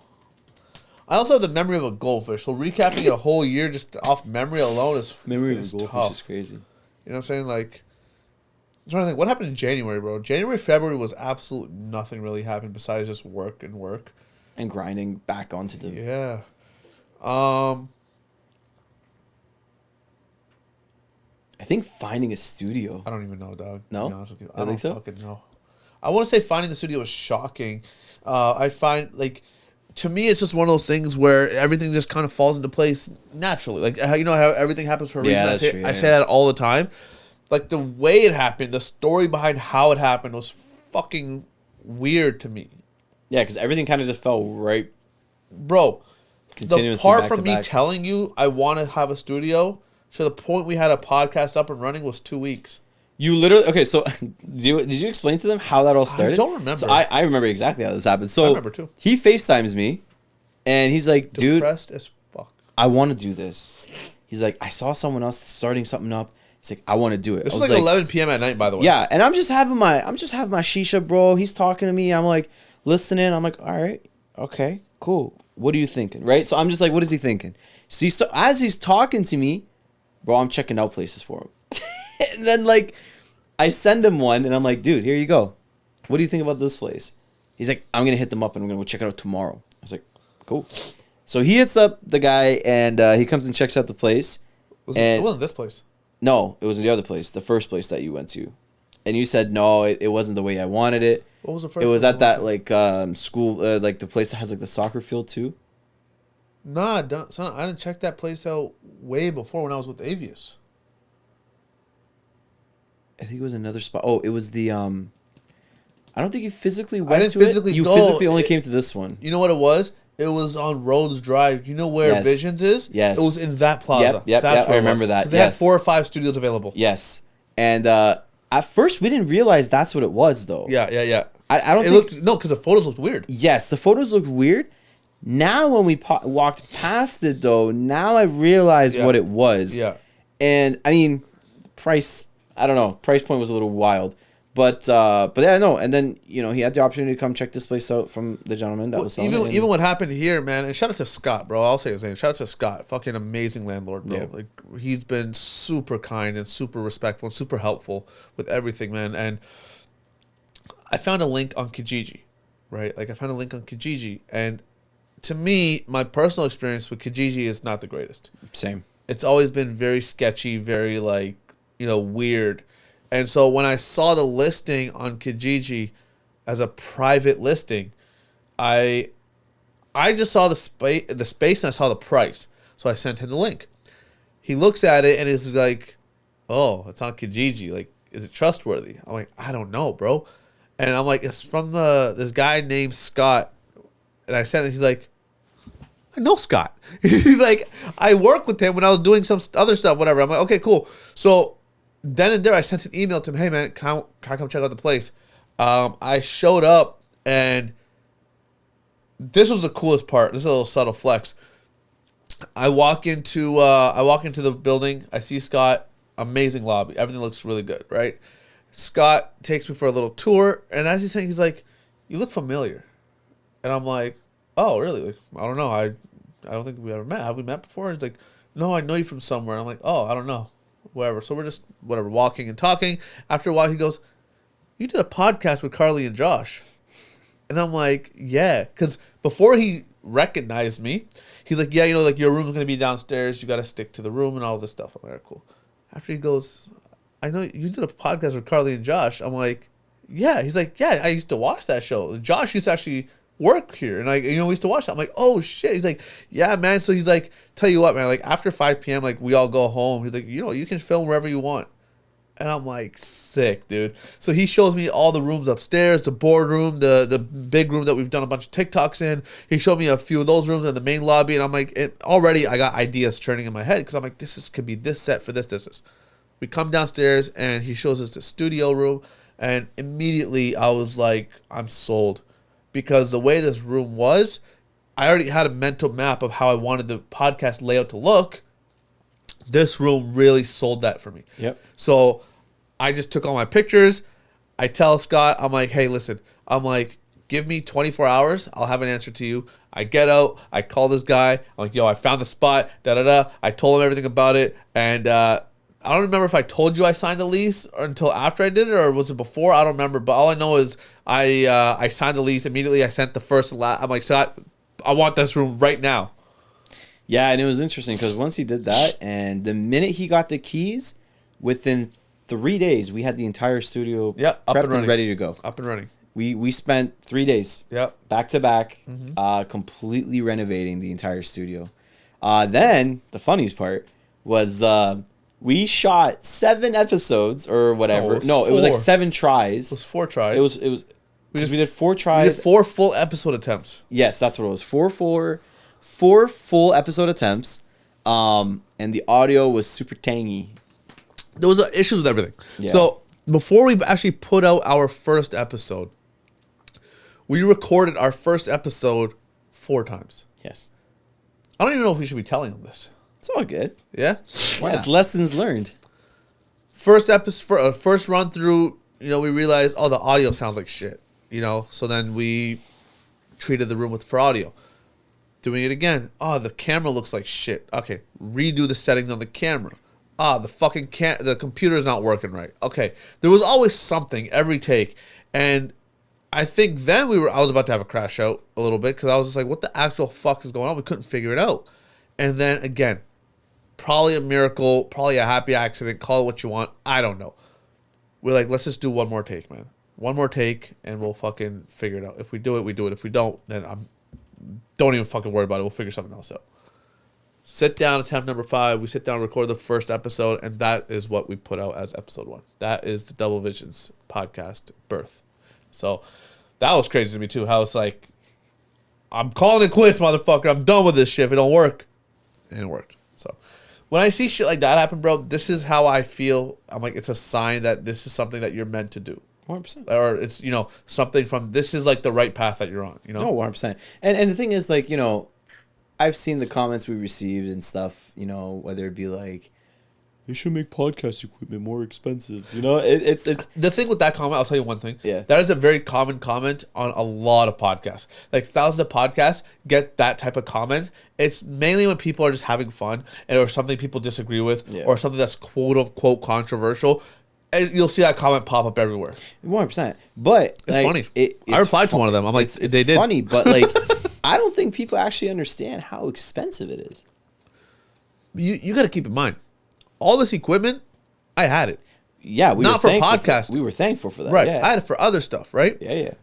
I also have the memory of a goldfish, so recapping a whole year just off memory alone is Memory of is a goldfish tough. is crazy. You know what I'm saying? Like, I'm trying to think. What happened in January, bro? January, February was absolute nothing really happened besides just work and work. And grinding back onto the... Yeah. I think finding a studio. I don't even know, dog. No? To be honest with you. You I don't think so? fucking know. I want to say finding the studio was shocking. I find, like, to me, it's just one of those things where everything just kind of falls into place naturally. Like, how how everything happens for a reason. Yeah, I that's say, true, I yeah. say that all the time. Like, the way it happened, the story behind how it happened was fucking weird to me. Yeah, because everything kind of just fell right... Bro, the Continuously part back from to me back. telling you I want to have a studio to the point we had a podcast up and running was 2 weeks. You literally... Okay, so did you explain to them how that all started? don't remember. So I remember exactly how this happened. So I remember too. He FaceTimes me, and he's like, dude, Depressed as fuck. I want to do this. He's like, I saw someone else starting something up. It's like, I want to do it. This I was was like 11 p.m. at night, by the way. Yeah, and I'm just having my shisha, bro. He's talking to me. I'm like listening. I'm like, all right, okay, cool. What are you thinking, right? So I'm just like, what is he thinking? So as he's talking to me, bro, I'm checking out places for him. And then like, I send him one, and I'm like, dude, here you go. What do you think about this place? He's like, I'm gonna hit them up, and I'm gonna go check it out tomorrow. I was like, cool. So he hits up the guy, and he comes and checks out the place. It wasn't this place. No, it was the other place, the first place that you went to. And you said, no, it wasn't the way I wanted it. What was the first It was place at you that, went like, school, like, the place that has, like, the soccer field, too. Nah, son, I didn't check that place out way before when I was with Avius. I think it was another spot. Oh, it was the I don't think you physically I went didn't to physically it. You go. physically only came to this one. You know what it was? It was on Rhodes Drive. You know where Yes. Visions is? Yes. It was in that plaza. Yep, That's where I it remember was. that. 'Cause they had Yes. 4 or 5 studios available. Yes. And at first we didn't realize that's what it was though. Yeah. I don't It think looked no, because the photos looked weird. yes, the photos looked weird. Now when we walked past it though, now I realize Yeah. what it was. Yeah. And I mean, price, I don't know, price point was a little wild. But yeah, no, and then he had the opportunity to come check this place out from the gentleman that was selling it. Even what happened here, man, and shout out to Scott, bro. I'll say his name. Shout out to Scott, fucking amazing landlord, bro. Yeah. Like he's been super kind and super respectful and super helpful with everything, man. And I found a link on Kijiji, right? Like I found a link on Kijiji, and to me, my personal experience with Kijiji is not the greatest. Same. It's always been very sketchy, very like weird. And so when I saw the listing on Kijiji as a private listing, I just saw the space and I saw the price. So I sent him the link. He looks at it and is like, "Oh, it's on Kijiji. Like, is it trustworthy?" I'm like, "I don't know, bro." And I'm like, "It's from this guy named Scott." And I sent it. He's like, "I know Scott." He's like, "I work with him when I was doing some other stuff, whatever." I'm like, "Okay, cool." So then and there, I sent an email to him. "Hey, man, can I come check out the place?" I showed up, and this was the coolest part. This is a little subtle flex. I walk into the building. I see Scott. Amazing lobby. Everything looks really good, right? Scott takes me for a little tour, and as he's saying, he's like, "You look familiar," and I'm like, "Oh, really? Like, I don't know. I don't think we ever met. Have we met before?" He's like, "No, I know you from somewhere." And I'm like, "Oh, I don't know." Whatever. So we're just walking and talking. After a while, he goes, "You did a podcast with Carly and Josh," and I'm like, "Yeah," because before he recognized me, he's like, "Yeah, like your room's gonna be downstairs. You got to stick to the room and all this stuff." I'm like, "All right, cool." After he goes, "I know you did a podcast with Carly and Josh." I'm like, "Yeah." He's like, "Yeah, I used to watch that show. Josh used to actually work here, and we used to watch that." I'm like, "Oh shit." He's like, "Yeah, man." So he's like, "Tell you what, man, like after 5 p.m., like we all go home." He's like, "You can film wherever you want." And I'm like, sick, dude. So he shows me all the rooms upstairs, the boardroom, the big room that we've done a bunch of TikToks in. He showed me a few of those rooms in the main lobby, and I'm like, already I got ideas churning in my head because I'm like, could be this set for this. We come downstairs, and he shows us the studio room, and immediately I was like, I'm sold. Because the way this room was, I already had a mental map of how I wanted the podcast layout to look. This room really sold that for me. Yep. So I just took all my pictures. I tell Scott, I'm like, "Hey, listen," I'm like, "Give me 24 hours. I'll have an answer to you." I get out. I call this guy. I'm like, "Yo, I found the spot. Da-da-da." I told him everything about it. And I don't remember if I told you I signed the lease or until after I did it, or was it before? I don't remember. But all I know is I signed the lease immediately. I sent the first and last. I'm like, "Scott, I want this room right now." Yeah, and it was interesting because once he did that, and the minute he got the keys, within 3 days we had the entire studio Yep, up prepped and and running. ready to go. Up and running. We spent 3 days, Yep. back to back, completely renovating the entire studio. Then the funniest part was we shot 7 episodes or whatever. No, It was like 4. 7 tries. It was 4 tries. It was we did 4 We tries. did 4 full episode attempts. Yes, that's what it was. Four full episode attempts. And the audio was super tangy. There was issues with everything. Yeah. So before we actually put out our first episode, we recorded our first episode 4 times. Yes. I don't even know if we should be telling them this. It's all good. Yeah. Why It's not? lessons learned. First episode, first run through. We realized, the audio sounds like shit. So then we treated the room for audio. Doing it again. The camera looks like shit. Okay, redo the settings on the camera. The fucking the computer's not working right. Okay, there was always something every take, and I think then I was about to have a crash out a little bit because I was just like, what the actual fuck is going on? We couldn't figure it out. And then again, probably a miracle, probably a happy accident, call it what you want. I don't know. We're like, let's just do one more take, man. One more take, and we'll fucking figure it out. If we do it, we do it. If we don't, then don't even fucking worry about it. We'll figure something else out. Sit down, attempt number 5. We sit down, record the first episode, and that is what we put out as episode 1. That is the Double Visions podcast birth. So that was crazy to me too. How it's like, I'm calling it quits, motherfucker. I'm done with this shit. If it don't work, and it worked. So when I see shit like that happen, bro, this is how I feel. I'm like, it's a sign that this is something that you're meant to do. 100%. Or it's, something from, this is like the right path that you're on, No, 100%. And the thing is, like, I've seen the comments we received and stuff, whether it be like, they should make podcast equipment more expensive. It's the thing with that comment. I'll tell you one thing. Yeah. That is a very common comment on a lot of podcasts. Like thousands of podcasts get that type of comment. It's mainly when people are just having fun or something people disagree with or something that's quote unquote controversial. And you'll see that comment pop up everywhere. 100%. But it's funny. I replied to one of them. I'm like, they did. Funny, but like, I don't think people actually understand how expensive it is. You got to keep in mind, all this equipment, I had it. Yeah, we not were for podcasting. We were thankful for that. Right. Yeah. I had it for other stuff, right? Yeah.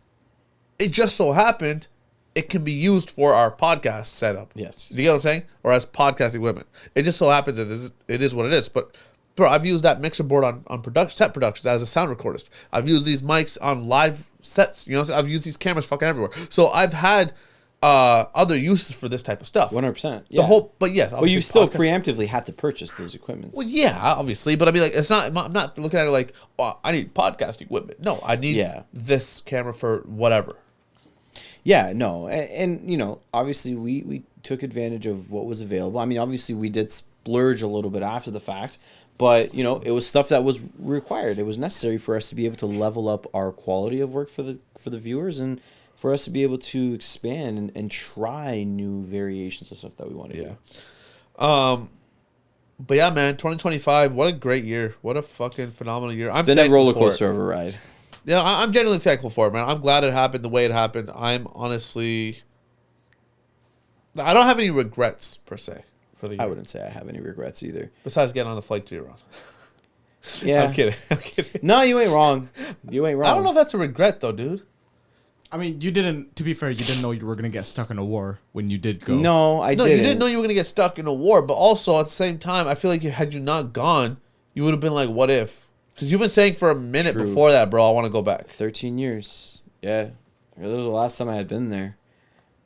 It just so happened it can be used for our podcast setup. Yes. Do you get what I'm saying? Or as podcast equipment. It just so happens it is what it is. But bro, I've used that mixer board on set productions as a sound recordist. I've used these mics on live sets. I've used these cameras fucking everywhere. So I've had other uses for this type of stuff. 100%. Yeah. But yes. Well, you still preemptively had to purchase those equipments. Well, yeah, obviously, but I mean, like, it's not. I'm not looking at it like, oh, I need podcast equipment. No, I need this camera for whatever. Yeah, no, and obviously we took advantage of what was available. I mean, obviously we did splurge a little bit after the fact, but it was stuff that was required. It was necessary for us to be able to level up our quality of work for the viewers and for us to be able to expand and try new variations of stuff that we want to do. But yeah, man, 2025, what a great year. What a fucking phenomenal year. It's been a roller coaster of a ride. Yeah, I'm genuinely thankful for it, man. I'm glad it happened the way it happened. I'm honestly... I don't have any regrets, per se, for the year. I wouldn't say I have any regrets either. Besides getting on the flight to Iran. Yeah. I'm kidding. No, you ain't wrong. I don't know if that's a regret, though, dude. I mean, to be fair, you didn't know you were going to get stuck in a war when you did go. No, I didn't. You didn't know you were going to get stuck in a war, but also at the same time, I feel like had you not gone, you would have been like, what if? Because you've been saying for a minute before that, bro, I want to go back. 13 years. Yeah. That was the last time I had been there.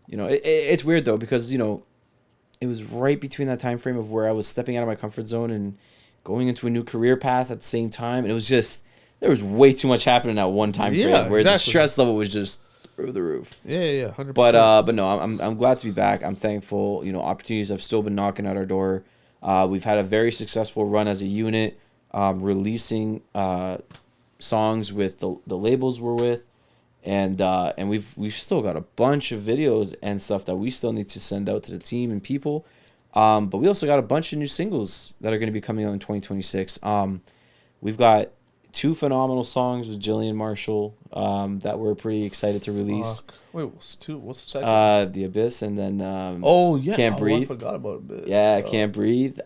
It's weird, though, because, it was right between that time frame of where I was stepping out of my comfort zone and going into a new career path at the same time. And it was just, there was way too much happening at one time frame where the stress level was just through the roof. Yeah, 100%. But no, I'm glad to be back. I'm thankful. Opportunities have still been knocking at our door. We've had a very successful run as a unit, releasing songs with the labels we're with, and we've still got a bunch of videos and stuff that we still need to send out to the team and people. But we also got a bunch of new singles that are going to be coming out in 2026. We've got 2 phenomenal songs with Jillian Marshall that we're pretty excited to release. Wait, what's 2? What's the second? The Abyss, and then Can't Breathe. I forgot about it. Yeah, Can't Breathe.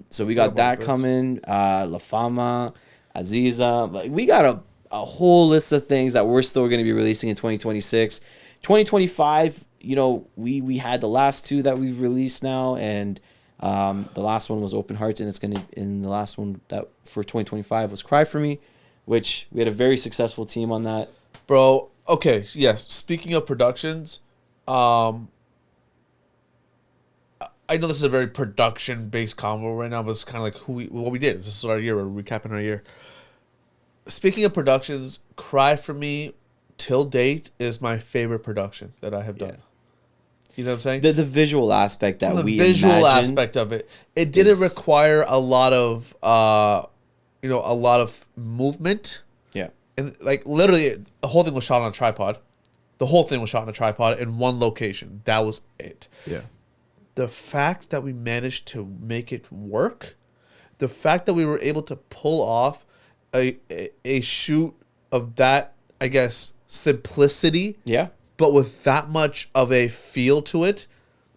So we got that coming. La Fama, Aziza. Like, we got a whole list of things that we're still going to be releasing in 2026. 2025, we had the last 2 that we've released now, and the last one was Open Hearts, and the last one that for 2025 was Cry For Me, which we had a very successful team on that. Bro, okay, yes. Speaking of productions, I know this is a very production-based convo right now, but it's kind of like what we did. This is our year. We're recapping our year. Speaking of productions, Cry For Me, till date, is my favorite production that I have done. Yeah. You know what I'm saying? The visual aspect that we imagined. The visual aspect of it. It didn't require a lot of, movement. Yeah. And like literally, the whole thing was shot on a tripod. The whole thing was shot on a tripod in one location. That was it. Yeah. The fact that we managed to make it work, the fact that we were able to pull off a shoot of that, I guess, simplicity. Yeah. But with that much of a feel to it,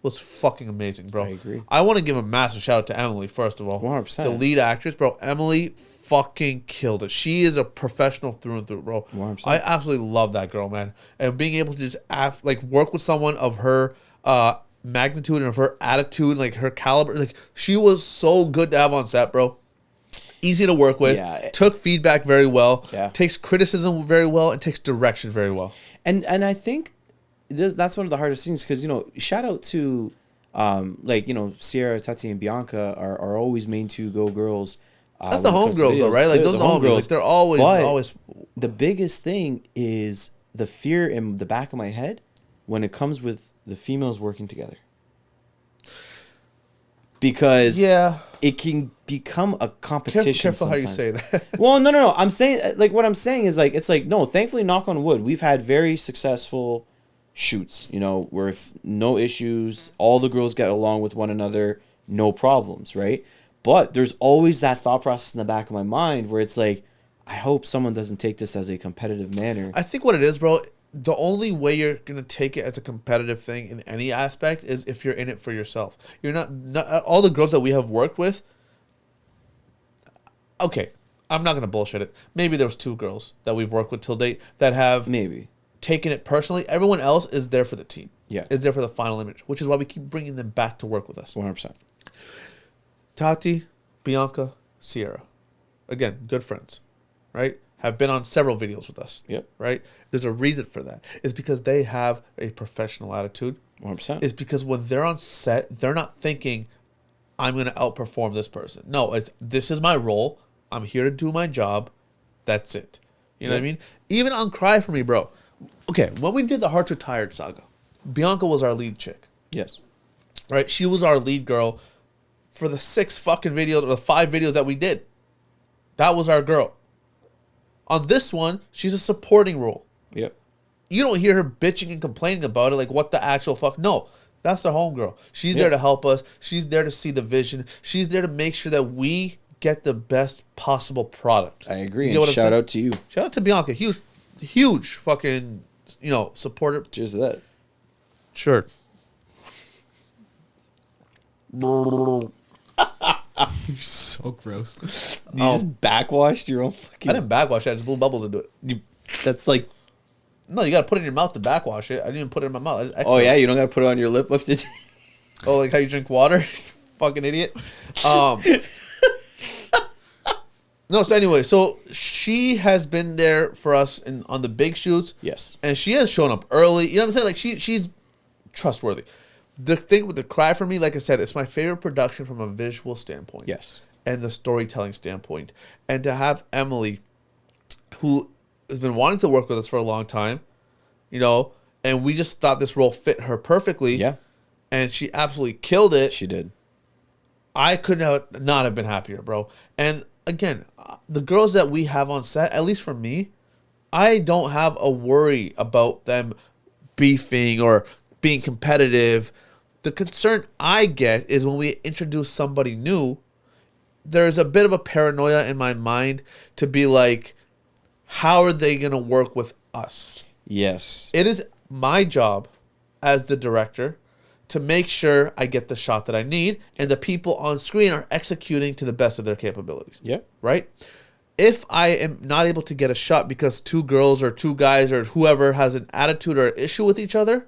was fucking amazing, bro. I agree. I want to give a massive shout out to Emily, first of all. 100%. The lead actress, bro. Emily fucking killed it. She is a professional through and through, bro. 100%. I absolutely love that girl, man. And being able to just work with someone of her magnitude and of her attitude, like her caliber. Like she was so good to have on set, bro. Easy to work with. Yeah. Took feedback very well. Yeah. Takes criticism very well and takes direction very well. And I think that's one of the hardest things because, you know, shout out to like, you know, Sierra, Tati, and Bianca are always main to go girls. That's the homegirls though, right? Like those homegirls, like they're always. The biggest thing is the fear in the back of my head when it comes with the females working together. Because it can become a competition. Careful how you say that. Well, no. I'm saying, like, what I'm saying is, like, it's like, no, thankfully, knock on wood, we've had very successful shoots, you know, where if no issues, all the girls get along with one another, no problems, right? But there's always that thought process in the back of my mind where it's like, I hope someone doesn't take this as a competitive manner. I think what it is, bro, the only way you're gonna take it as a competitive thing in any aspect is if you're in it for yourself. You're not all the girls that we have worked with. Okay, I'm not gonna bullshit it. Maybe there's 2 girls that we've worked with till date that have Maybe taken it personally. Everyone else is there for the team. Yeah, is there for the final image, which is why we keep bringing them back to work with us. 100%. Tati, Bianca, Sierra, again, good friends, right? Have been on several videos with us. Yep. Right? There's a reason for that. It's because they have a professional attitude. 100%. It's because when they're on set, they're not thinking, I'm going to outperform this person. No, this is my role. I'm here to do my job. That's it. You know what I mean? Even on Cry For Me, bro. Okay, when we did the Hearts Are Tired saga, Bianca was our lead chick. Yes. Right? She was our lead girl for the 6 fucking videos or the 5 videos that we did. That was our girl. On this one, she's a supporting role. Yep. You don't hear her bitching and complaining about it, like what the actual fuck. No, that's our homegirl. She's there to help us. She's there to see the vision. She's there to make sure that we get the best possible product. I agree. You know and shout out to you. Shout out to Bianca. Huge fucking, supporter. Cheers to that. Sure. You're so gross. You just backwashed your own fucking... I didn't backwash it. I just blew bubbles into it. That's like... No, you got to put it in your mouth to backwash it. I didn't even put it in my mouth. Oh, yeah? You don't got to put it on your lip? Oh, like how you drink water? Fucking idiot. No, so anyway, so she has been there for us on the big shoots. Yes. And she has shown up early. You know what I'm saying? Like, she's trustworthy. The thing with the Cry For Me, like I said, it's my favorite production from a visual standpoint. Yes. And the storytelling standpoint. And to have Emily, who has been wanting to work with us for a long time, and we just thought this role fit her perfectly. Yeah. And she absolutely killed it. She did. I could not have been happier, bro. And again, the girls that we have on set, at least for me, I don't have a worry about them beefing or being competitive. The concern I get is when we introduce somebody new, there's a bit of a paranoia in my mind to be like, how are they going to work with us? Yes. It is my job as the director to make sure I get the shot that I need and the people on screen are executing to the best of their capabilities. Yeah. Right? If I am not able to get a shot because 2 girls or 2 guys or whoever has an attitude or an issue with each other,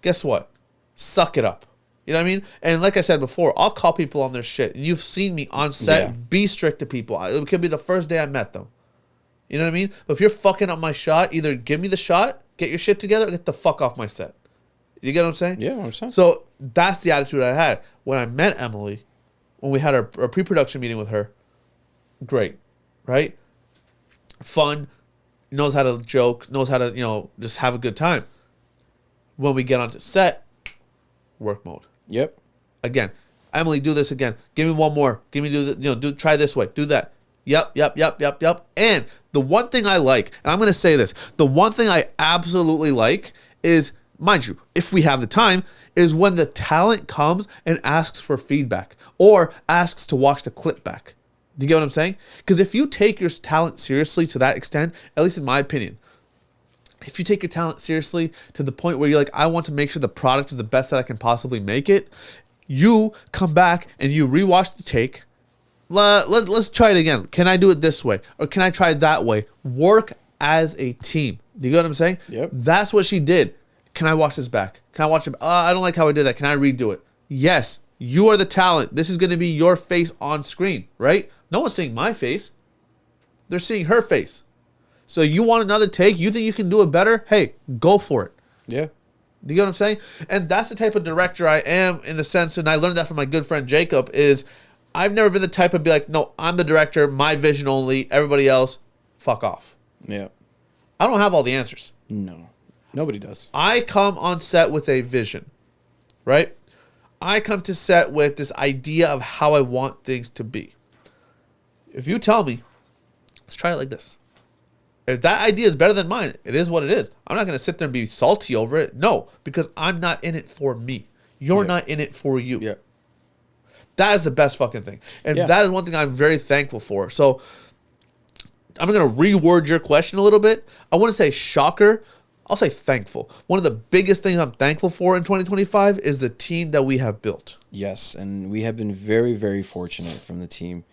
guess what? Suck it up. You know what I mean? And like I said before, I'll call people on their shit. And you've seen me on set be strict to people. It could be the first day I met them. You know what I mean? But if you're fucking up my shot, either give me the shot, get your shit together, or get the fuck off my set. You get what I'm saying? Yeah, I'm saying. So that's the attitude I had. When I met Emily, when we had our pre-production meeting with her, great, right? Fun, knows how to joke, knows how to, just have a good time. When we get onto set, work mode. Yep. Again, Emily, do this again. Give me one more. Give me try this way. Do that. Yep. And the one thing I like, and I'm going to say this, the one thing I absolutely like is, mind you, if we have the time, is when the talent comes and asks for feedback or asks to watch the clip back. Do you get what I'm saying? Because if you take your talent seriously to that extent, at least in my opinion, if you take your talent seriously to the point where you're like, I want to make sure the product is the best that I can possibly make it, you come back and you rewatch the take. Let's try it again. Can I do it this way? Or can I try it that way? Work as a team. Do you get what I'm saying? Yep. That's what she did. can I watch this back? Can I watch it? I don't like how I did that. Can I redo it? Yes, you are the talent. This is going to be your face on screen, right? No one's seeing my face. They're seeing her face. So you want another take? You think you can do it better? Hey, go for it. Yeah. Do you get what I'm saying? And that's the type of director I am, in the sense, and I learned that from my good friend Jacob, is I've never been the type of be like, no, I'm the director, my vision only, everybody else, fuck off. Yeah. I don't have all the answers. No. Nobody does. I come on set with a vision, right? I come to set with this idea of how I want things to be. If you tell me, let's try it like this. If that idea is better than mine, it is what it is. I'm not going to sit there and be salty over it. No, because I'm not in it for me. You're not in it for you. Yeah. That is the best fucking thing. And Yeah. that is one thing I'm very thankful for. So I'm going to reword your question a little bit. I wouldn't say shocker. I'll say thankful. One of the biggest things I'm thankful for in 2025 is the team that we have built. Yes, and we have been very, very fortunate from the team,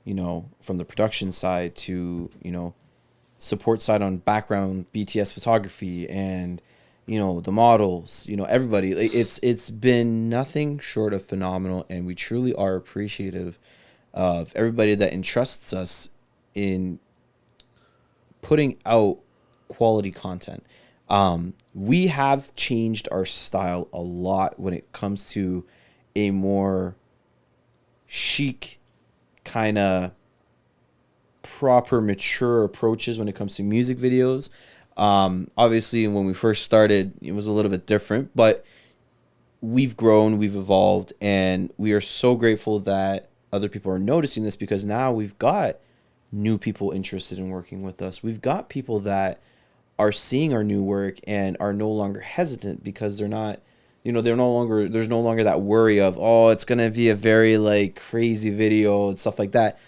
from the production side to, support side on background BTS photography and, the models, everybody. It's been nothing short of phenomenal, and we truly are appreciative of everybody that entrusts us in putting out quality content. We have changed our style a lot when it comes to a more chic kind of proper mature approaches when it comes to music videos. Obviously when we first started it was a little bit different, but we've grown, we've evolved, and we are so grateful that other people are noticing this, because now we've got new people interested in working with us. We've got people that are seeing our new work and are no longer hesitant, because they're not, there's no longer that worry of, oh, it's going to be a very like crazy video and stuff like that.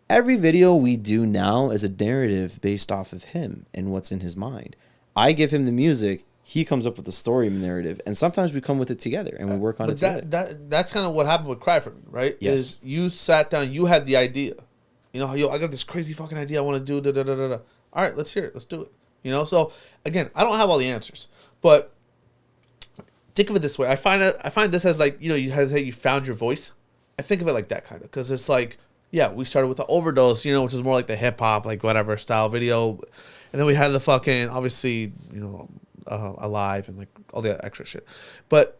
Every video we do now is a narrative based off of him and what's in his mind. I give him the music, he comes up with the story and narrative, and sometimes we come with it together and we work on it together. That's kind of what happened with Cry For Me, right? Yes. Is you sat down, you had the idea. Yo, I got this crazy fucking idea I want to do. Da, da, da, da, da. All right, let's hear it. Let's do it. So again, I don't have all the answers, but think of it this way. I find this as like, you found your voice. I think of it like that kind of, because it's like, yeah, we started with the Overdose, which is more like the hip hop, like whatever style video, and then we had the fucking, obviously, Alive and like all the extra shit, but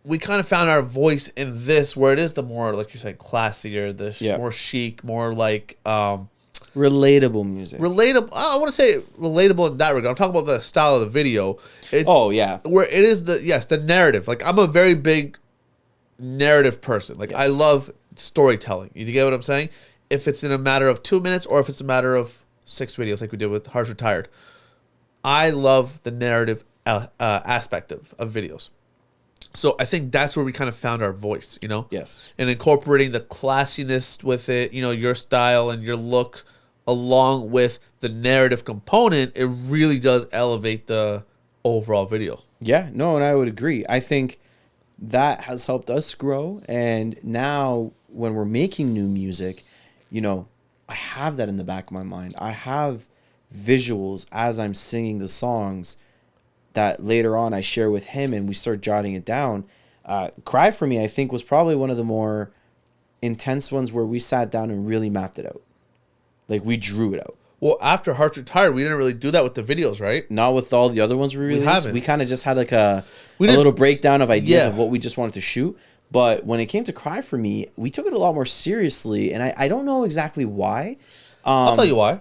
we kind of found our voice in this, where it is the more, like you're saying, classier, more chic, more like relatable music. Relatable. I want to say relatable in that regard. I'm talking about the style of the video. Where it is the narrative. Like, I'm a very big narrative person. Like, I love storytelling. You get what I'm saying? If it's in a matter of 2 minutes or if it's a matter of 6 videos, like we did with Hearts Retired, I love the narrative aspect of videos. So I think that's where we kind of found our voice, Yes. and incorporating the classiness with it, your style and your look, along with the narrative component, it really does elevate the overall video. Yeah, no, and I would agree. I think that has helped us grow, and now when we're making new music, I have that in the back of my mind. I have visuals as I'm singing the songs that later on I share with him, and we start jotting it down. Cry For Me, I think, was probably one of the more intense ones where we sat down and really mapped it out. Like, we drew it out. Well, after Hearts Retired, we didn't really do that with the videos, right? Not with all the other ones we released. haven't. We kind of just had like a little breakdown of ideas of what we just wanted to shoot. But when it came to Cry For Me, we took it a lot more seriously, and I don't know exactly why. I'll tell you why.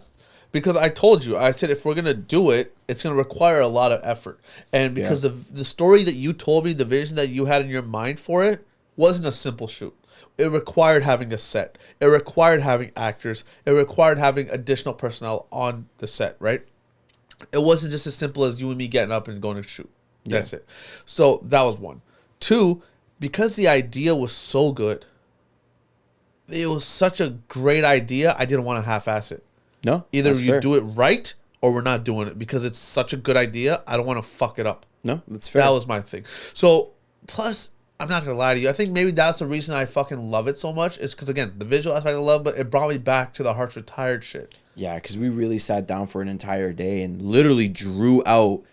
Because I told you, I said if we're going to do it, it's going to require a lot of effort. And because of the story that you told me, the vision that you had in your mind for it, wasn't a simple shoot. It required having a set. It required having actors. It required having additional personnel on the set, right? It wasn't just as simple as you and me getting up and going to shoot. That's it. So that was one. Two, because the idea was so good, it was such a great idea, I didn't want to half-ass it. No, Either that's you fair. do it right or we're not doing it, because it's such a good idea. I don't want to fuck it up. No, that's fair. That was my thing. So, plus, I'm not going to lie to you. I think maybe that's the reason I fucking love it so much. Is because, again, the visual aspect I love, but it brought me back to the Hearts Retired shit. Yeah, because we really sat down for an entire day and literally drew out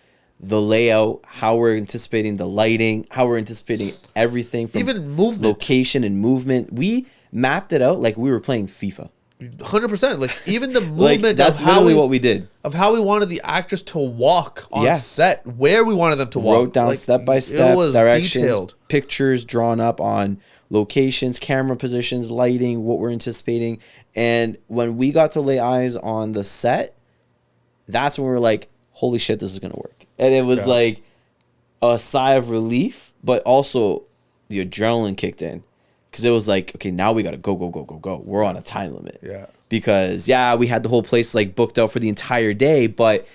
the layout, how we're anticipating the lighting, how we're anticipating everything from Even movement. location and movement. We mapped it out like we were playing FIFA. 100%. Like even the Like, movement that's of how literally what we did. of how we wanted the actors to walk on Yeah. set, where we wanted them to walk. Wrote down Like, step by it step was directions, detailed. pictures drawn up on locations, camera positions, lighting, what we're anticipating. And when we got to lay eyes on the set, that's when we were like, holy shit, this is going to work. And it was like a sigh of relief, but also the adrenaline kicked in. Because it was like, okay, now we got to go. We're on a time limit. Yeah. Because, we had the whole place like booked out for the entire day, but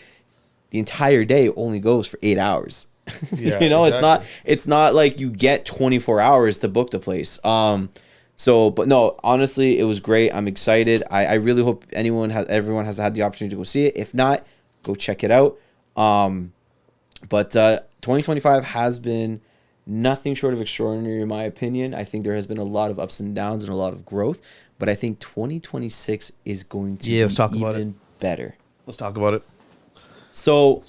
the entire day only goes for 8 hours. Yeah, you know, exactly. it's not like you get 24 hours to book the place. But no, honestly, it was great. I'm excited. I really hope everyone has had the opportunity to go see it. If not, go check it out. But 2025 has been nothing short of extraordinary, in my opinion. I think there has been a lot of ups and downs and a lot of growth. But I think 2026 is going to let's talk be about even better. Let's talk about it. So,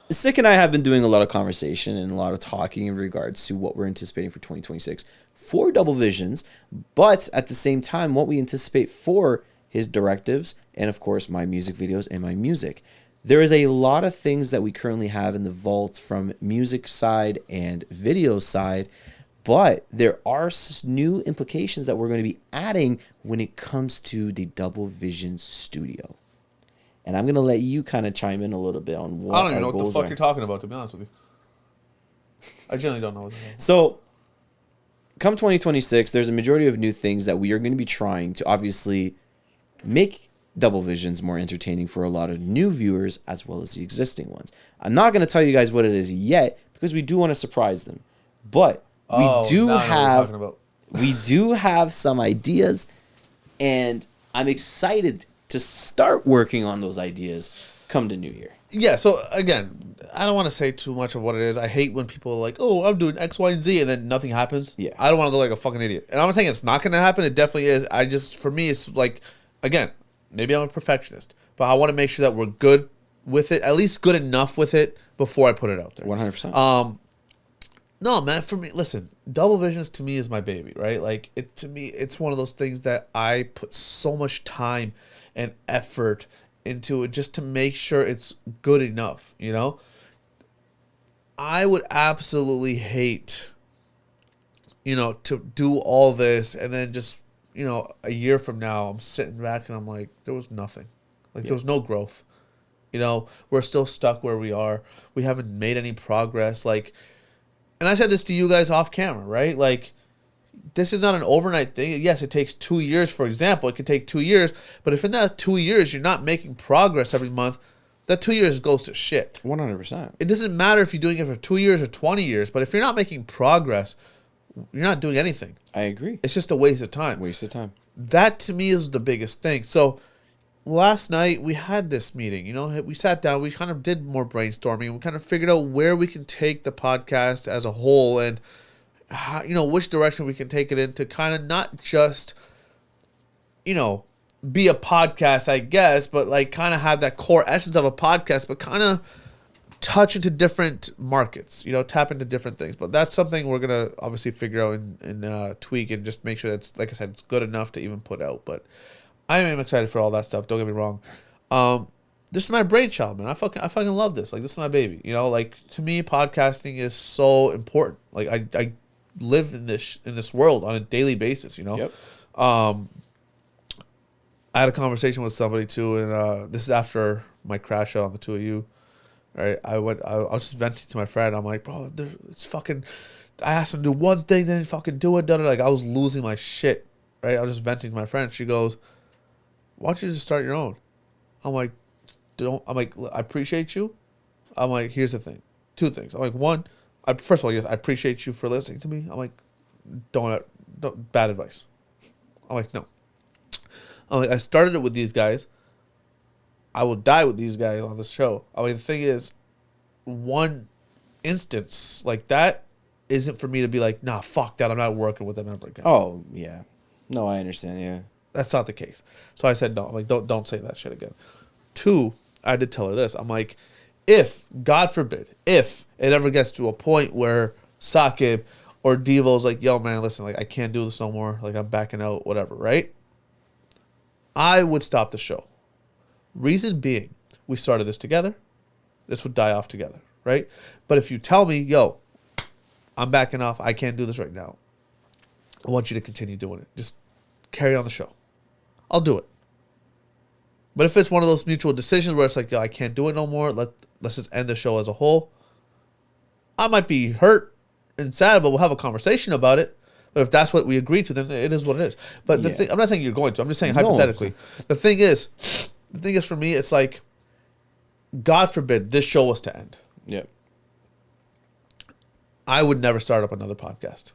Sick and I have been doing a lot of conversation and a lot of talking in regards to what we're anticipating for 2026 for Double Visions, but at the same time, what we anticipate for his directives and, of course, my music videos and my music. There is a lot of things that we currently have in the vault from music side and video side, but there are new implications that we're going to be adding when it comes to the Double Vision studio. And I'm going to let you kind of chime in a little bit on what I don't even know our what the goals fuck are. you're talking about, to be honest with you. I generally don't know what the hell. So, come 2026, there's a majority of new things that we are going to be trying to obviously make Double Visions more entertaining for a lot of new viewers as well as the existing ones. I'm not going to tell you guys what it is yet because we do want to surprise them. But we Now I know what you're talking about. we do have some ideas, and I'm excited to start working on those ideas come to New Year. Yeah, so again, I don't want to say too much of what it is. I hate when people are like, oh, I'm doing X, Y, and Z, and then nothing happens. Yeah. I don't want to look like a fucking idiot. And I'm not saying it's not going to happen. It definitely is. For me, it's like, again, maybe I'm a perfectionist, but I want to make sure that we're good with it, at least good enough with it before I put it out there. 100%. No, man, for me, listen, Double Visions to me is my baby, right? Like, to me, it's one of those things that I put so much time and effort into it just to make sure it's good enough, you know? I would absolutely hate, to do all this and then just, a year from now, I'm sitting back and I'm like, there was nothing. Like, there was no growth. We're still stuck where we are. We haven't made any progress. Like, and I said this to you guys off camera, right? Like, this is not an overnight thing. Yes, it takes 2 years, for example. It could take 2 years. But if in that 2 years you're not making progress every month, that 2 years goes to shit. 100%. It doesn't matter if you're doing it for 2 years or 20 years. But if you're not making progress, you're not doing anything. I agree. It's just a waste of time. Waste of time. That, to me, is the biggest thing. So last night we had this meeting. We sat down. We kind of did more brainstorming. We kind of figured out where we can take the podcast as a whole and how, which direction we can take it in to kind of not just, be a podcast, I guess, but like kind of have that core essence of a podcast, but kind of touch into different markets, tap into different things. But that's something we're going to obviously figure out and tweak and just make sure that's, like I said, it's good enough to even put out. But I am excited for all that stuff. Don't get me wrong. This is my brainchild, man. I fucking love this. Like, this is my baby. Like, to me, podcasting is so important. Like, I live in this world on a daily basis. Yep. I had a conversation with somebody too, and this is after my crash out on the two of you. Right? I was just venting to my friend. I'm like, bro, it's fucking. I asked him to do one thing, then he fucking do it. Like, I was losing my shit. Right? I was just venting to my friend. She goes, why don't you just start your own? I'm like, I appreciate you. I'm like, here's the thing. Two things. I'm like, one, first of all, yes, I appreciate you for listening to me. I'm like, don't bad advice. I'm like, no. I'm like, I started it with these guys. I will die with these guys on this show. I mean, the thing is, one instance like that isn't for me to be like, nah, fuck that. I'm not working with them ever again. Oh, yeah. No, I understand, yeah. That's not the case. So I said, no. I'm like, don't say that shit again. Two, I did tell her this. I'm like, if, God forbid, if it ever gets to a point where Sakib or Devo's like, yo, man, listen, like, I can't do this no more. Like, I'm backing out, whatever, right? I would stop the show. Reason being, we started this together. This would die off together, right? But if you tell me, yo, I'm backing off, I can't do this right now, I want you to continue doing it. Just carry on the show. I'll do it. But if it's one of those mutual decisions where it's like, yo, I can't do it no more, let's just end the show as a whole, I might be hurt and sad, but we'll have a conversation about it. But if that's what we agree to, then it is what it is. But the thing, I'm not saying you're going to. I'm just saying hypothetically. The thing is for me, it's like, God forbid this show was to end. Yep. I would never start up another podcast,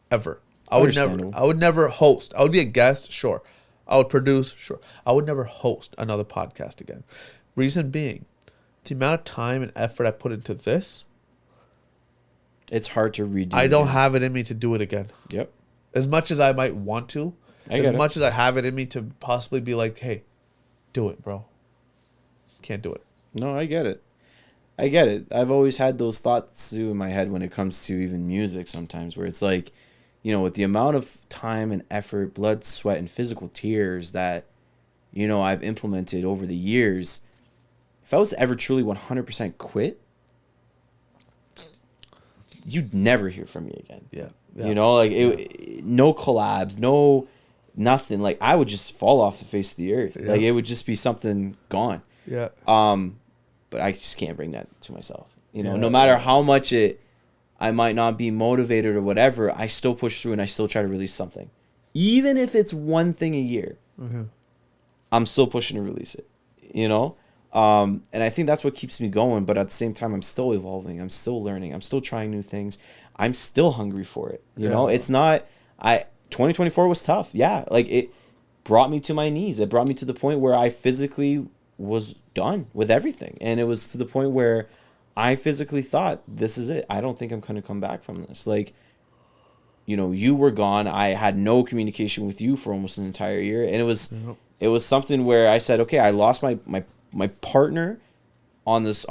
ever. I would never host. I would be a guest, sure. I would produce, sure. I would never host another podcast again. Reason being, the amount of time and effort I put into this, it's hard to redo. I don't have it in me to do it again. Yep. As much as I might want to, as much as I have it in me to possibly be like, hey, do it, bro. Can't do it. No, I get it. I get it. I've always had those thoughts too in my head when it comes to even music sometimes, where it's like, you know, with the amount of time and effort, blood, sweat, and physical tears that, you know, I've implemented over the years, if I was to ever truly 100% quit, you'd never hear from me again. Yeah. You know, like, no collabs, no nothing. Like, I would just fall off the face of the earth. Yeah. Like, it would just be something gone. Yeah. But I just can't bring that to myself. You know, no matter how much I might not be motivated or whatever, I still push through and I still try to release something. Even if it's one thing a year, I'm still pushing to release it, you know? And I think that's what keeps me going. But at the same time, I'm still evolving. I'm still learning. I'm still trying new things. I'm still hungry for it. You know, it's not, 2024 was tough. Yeah. Like, it brought me to my knees. It brought me to the point where I physically was done with everything. And it was to the point where I physically thought, this is it. I don't think I'm going to come back from this. Like, you know, you were gone. I had no communication with you for almost an entire year. And it was something where I said, okay, I lost my partner on this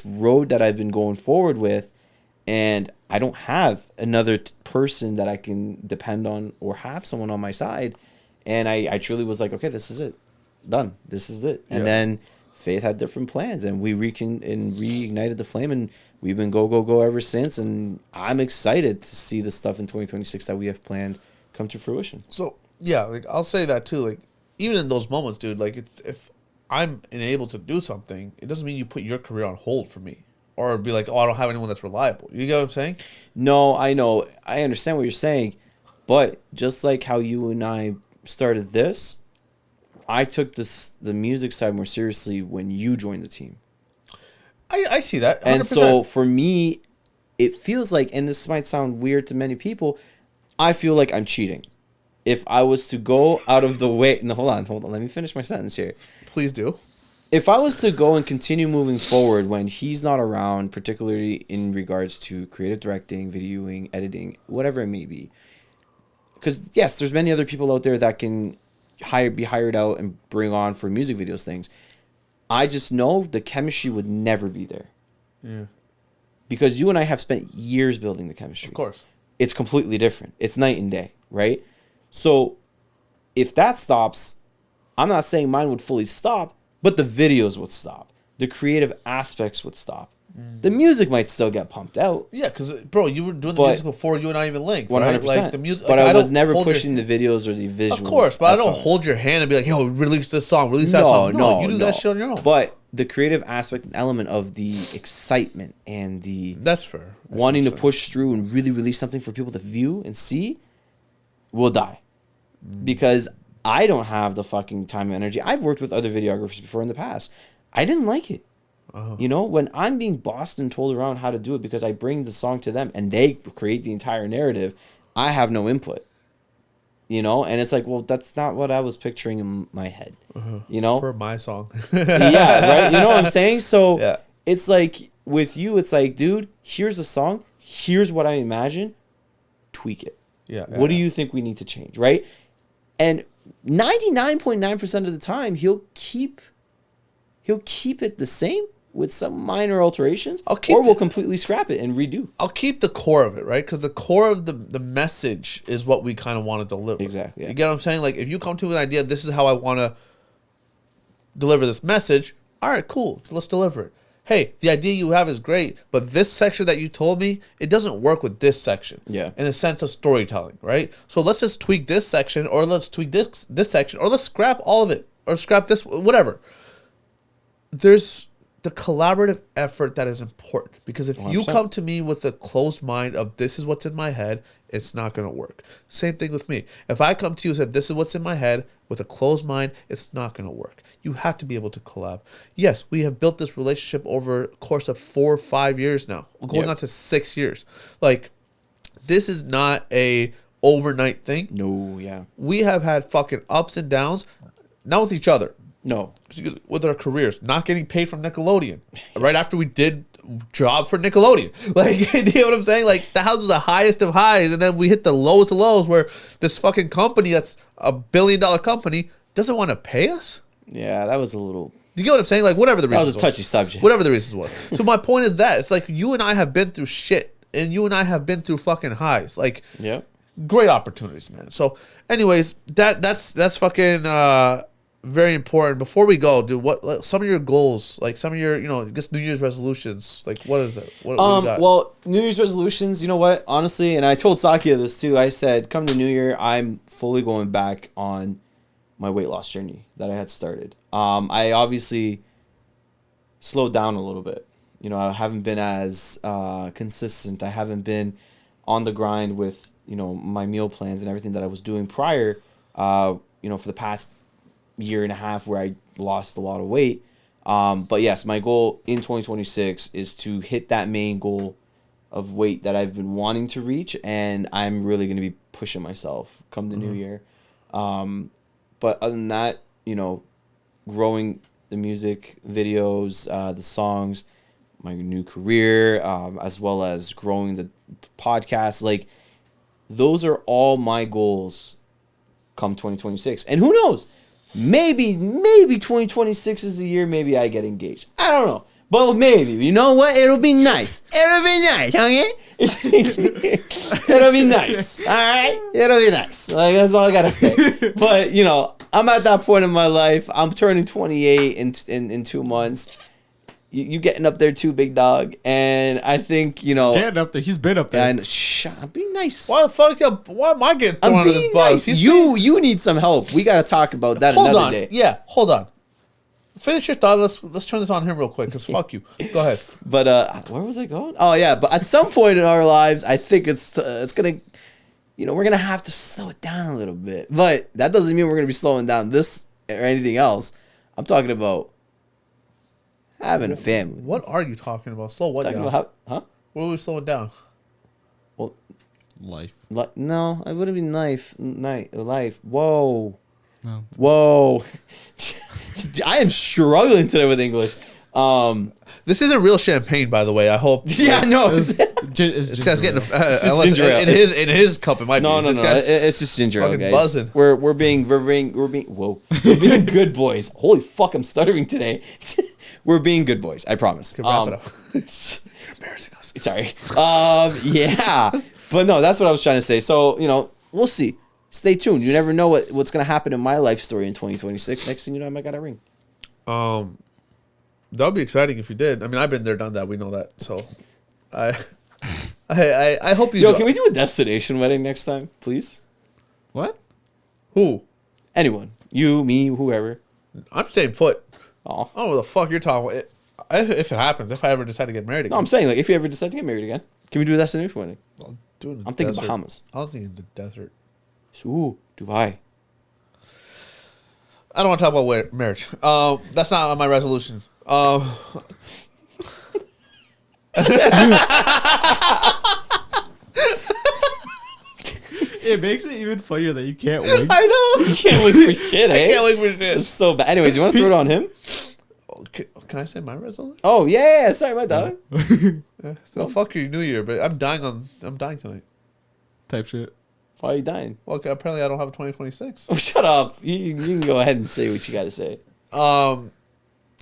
road that I've been going forward with. And I don't have another person that I can depend on or have someone on my side. And I truly was like, okay, this is it. Done. This is it. And then Faith had different plans, and we reignited the flame, and we've been go ever since. And I'm excited to see the stuff in 2026 that we have planned come to fruition. So yeah, like, I'll say that too. Like, even in those moments, dude, like, if I'm unable to do something, it doesn't mean you put your career on hold for me, or be like, oh, I don't have anyone that's reliable. You get what I'm saying? No, I know. I understand what you're saying, but just like how you and I started this, I took the music side more seriously when you joined the team. I see that. 100%. And so for me, it feels like, and this might sound weird to many people, I feel like I'm cheating. If I was to go out of the way, no, hold on, let me finish my sentence here. Please do. If I was to go and continue moving forward when he's not around, particularly in regards to creative directing, videoing, editing, whatever it may be, because yes, there's many other people out there that can be hired out and bring on for music videos things. I just know the chemistry would never be there. Yeah. Because you and I have spent years building the chemistry. Of course. It's completely different. It's night and day, right? So if that stops, I'm not saying mine would fully stop, but the videos would stop. The creative aspects would stop. The music might still get pumped out. Yeah, because, bro, you were doing the music before you and I even linked, 100%. right? Like, the music, but like, I was never pushing the videos or the visuals. Of course, but I don't hold your hand and be like, yo, release this song, release that song. No, you do that shit on your own. But the creative aspect and element of the excitement and the... That's fair. Wanting to push through and really release something for people to view and see will die. Because I don't have the fucking time and energy. I've worked with other videographers before in the past. I didn't like it. You know, when I'm being bossed and told around how to do it because I bring the song to them and they create the entire narrative, I have no input. You know, and it's like, well, that's not what I was picturing in my head. You know, for my song. Yeah, right. You know what I'm saying? So yeah. It's like with you, it's like, dude, here's a song. Here's what I imagine. Tweak it. Yeah. What do you think we need to change? Right. And 99.9% of the time, he'll keep it the same. with some minor alterations, I'll keep or we'll the- completely scrap it and redo. I'll keep the core of it, right? Because the core of the message is what we kind of want to deliver. Exactly, yeah. You get what I'm saying? Like, if you come to an idea, this is how I want to deliver this message. All right, cool. Let's deliver it. Hey, the idea you have is great, but this section that you told me, it doesn't work with this section. Yeah. In the sense of storytelling, right? So let's just tweak this section, or let's tweak this section, or let's scrap all of it, or scrap this, whatever. There's the collaborative effort that is important, because if you 100%. come to me with a closed mind of this is what's in my head, it's not going to work. Same thing with me. If I come to you and said this is what's in my head with a closed mind, it's not going to work. You have to be able to collab. Yes, we have built this relationship over a course of 4 or 5 years now. We're going Yep. on to 6 years. Like, this is not a overnight thing. No, yeah. We have had fucking ups and downs, not with each other, No. with our careers, not getting paid from Nickelodeon right after we did job for Nickelodeon. Like, you know what I'm saying? Like, the house was the highest of highs, and then we hit the lowest of lows where this fucking company that's $1 billion company doesn't want to pay us. Yeah, that was a little... You get what I'm saying? Like, whatever the That reason was a touchy subject. whatever the reasons was. So my point is that it's like you and I have been through shit, and you and I have been through fucking highs. Like, Yep. great opportunities, man. So, anyways, that's fucking very important. Before we go, dude, what some of your goals, like some of your, I guess New Year's resolutions, like what is it? What you got? Well, New Year's resolutions, you know what? Honestly, and I told Sakia this too. I said, come to New Year, I'm fully going back on my weight loss journey that I had started. I obviously slowed down a little bit. I haven't been as consistent. I haven't been on the grind with, my meal plans and everything that I was doing prior, for the past year and a half where I lost a lot of weight. But yes, my goal in 2026 is to hit that main goal of weight that I've been wanting to reach, and I'm really going to be pushing myself come the new year. But other than that, growing the music videos, the songs, my new career, as well as growing the podcast, like those are all my goals come 2026. And who knows? Maybe 2026 is the year maybe I get engaged. I don't know. But maybe. You know what? It'll be nice. It'll be nice, okay? It'll be nice. All right? It'll be nice. Like, that's all I got to say. But, I'm at that point in my life. I'm turning 28 in 2 months. You getting up there too, big dog. And I think, Getting up there. He's been up there. and shut up, be nice. Why the fuck? Why am I getting thrown I'm under this being bus? nice. He's You need some help. We got to talk about that hold another on. day. Yeah, hold on. Finish your thought. Let's turn this on him real quick, because fuck you. Go ahead. But where was I going? Oh yeah, but at some point in our lives, I think it's gonna, we're gonna have to slow it down a little bit. But that doesn't mean we're gonna be slowing down this or anything else. I'm talking about having a family. What are you talking about? Slow what Talking down? about how, huh? What are we slowing down? Well, Life. no, it wouldn't be life. Whoa. No. Whoa. I am struggling today with English. This isn't real champagne, by the way. I hope. Yeah, no. It's This guy's getting just unless ginger ale. in his cup. It might No, be. no, This no. guy's It's just ginger ale, fucking guys. buzzing. We're being whoa. We're being good boys. Holy fuck, I'm stuttering today. We're being good boys. I promise. Okay, wrap it up. You're embarrassing us. Sorry. Yeah. But no, that's what I was trying to say. So, we'll see. Stay tuned. You never know what's gonna happen in my life story in 2026. Next thing you know, I might got a ring. That would be exciting if you did. I mean, I've been there, done that. We know that. So, I hope you. Yo, do. can we do a destination wedding next time, please? What? Who? Anyone. You, me, whoever. I'm staying put. Oh. I don't know what the fuck you're talking about. If it happens, if I ever decide to get married No, again, I'm saying, like, if you ever decide to get married again, can we do a destination wedding? I'll do it in the I'm thinking desert. Bahamas. I'm thinking the desert. Ooh, Dubai. I don't want to talk about marriage. That's not on my resolution. It makes it even funnier that you can't wait. I know. You can't wait for shit, eh? I can't wait for It's this. so bad. Anyways, you want to throw it on him? Can I say my resolution? Oh, yeah. Sorry, my dog. Yeah. So fuck your New Year, but I'm dying tonight. Type shit. Why are you dying? Well, okay, apparently I don't have a 2026. Oh, shut up. You can go ahead and say what you got to say.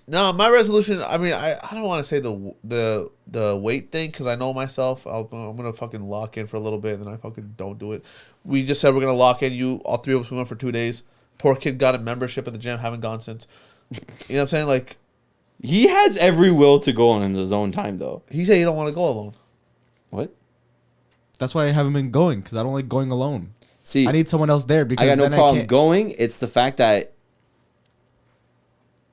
No, my resolution. I mean, I don't want to say the weight thing because I know myself. I'm gonna fucking lock in for a little bit, and then I fucking don't do it. We just said we're gonna lock in. All three of us, we went for 2 days. Poor kid got a membership at the gym. Haven't gone since. You know what I'm saying? Like, He has every will to go on in his own time, though. he said he don't want to go alone. What? That's why I haven't been going because I don't like going alone. See, I need someone else there because I got no then problem can't. going. It's the fact that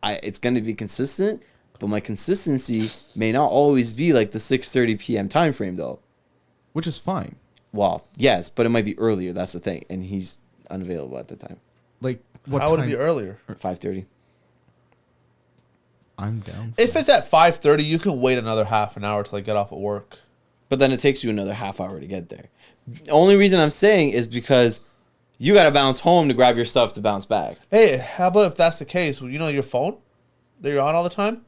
it's going to be consistent, but my consistency may not always be like the 6:30 p.m. time frame, though. Which is fine. Well, yes, but it might be earlier. That's the thing, and he's unavailable at the time. Like, what How would it time? be earlier? 5:30. I'm down. For If it's at 5:30, you can wait another half an hour till I get off at work. But then it takes you another half hour to get there. The only reason I'm saying is because you got to bounce home to grab your stuff to bounce back. Hey, how about if that's the case? Well, you know your phone that you're on all the time?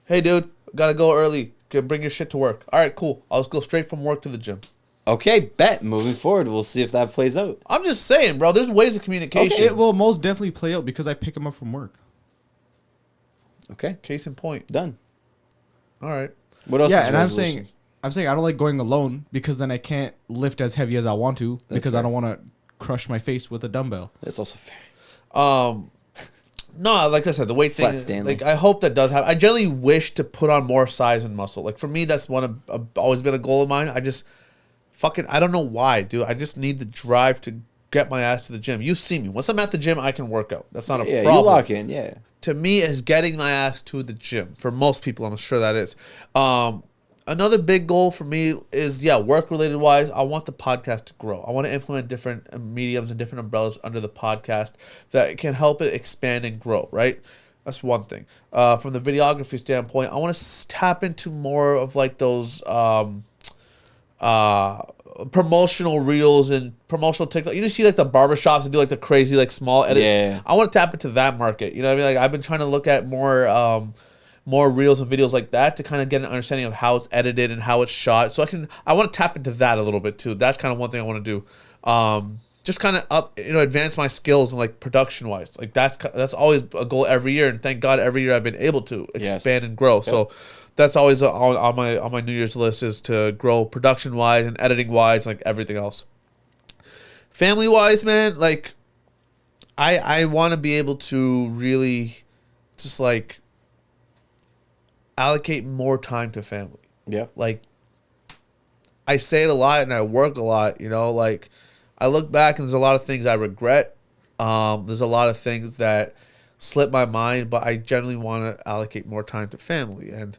Hey, dude, gotta go early. Can bring your shit to work. All right, cool. I'll just go straight from work to the gym. Okay, bet. Moving forward, we'll see if that plays out. I'm just saying, bro. There's ways of communication. it will most definitely play out because I pick him up from work. Okay, Case in point. done. All right. What else? Yeah, is and resolutions? I'm saying I don't like going alone because then I can't lift as heavy as I want to because fair. I don't want to crush my face with a dumbbell. That's also fair. No, like I said, the weight thing. Flat Stanley. Like I hope that does happen. I generally wish to put on more size and muscle. Like for me, that's always been a goal of mine. I just I don't know why, dude. I just need the drive to get my ass to the gym. You see me. Once I'm at the gym, I can work out. That's not a Yeah, problem. you lock in. Yeah. To me, is getting my ass to the gym. For most people, I'm sure that is. Another big goal for me is, work related wise, I want the podcast to grow. I want to implement different mediums and different umbrellas under the podcast that can help it expand and grow, right? That's one thing. From the videography standpoint, I want to tap into more of like those promotional reels and promotional TikTok. You just see like the barbershops that do like the crazy like small edit. Yeah. I want to tap into that market. You know what I mean? Like I've been trying to look at more reels and videos like that to kind of get an understanding of how it's edited and how it's shot. So I want to tap into that a little bit too. That's kind of one thing I want to do. Just kind of advance my skills and like production wise. Like that's always a goal every year, and thank God every year I've been able to expand and grow. Yep. So that's always on my New Year's list is to grow production wise and editing wise, like everything else. Family wise, man, like I want to be able to really just like allocate more time to family. Yeah. Like I say it a lot and I work a lot, like I look back and there's a lot of things I regret. There's a lot of things that slip my mind, but I generally want to allocate more time to family. And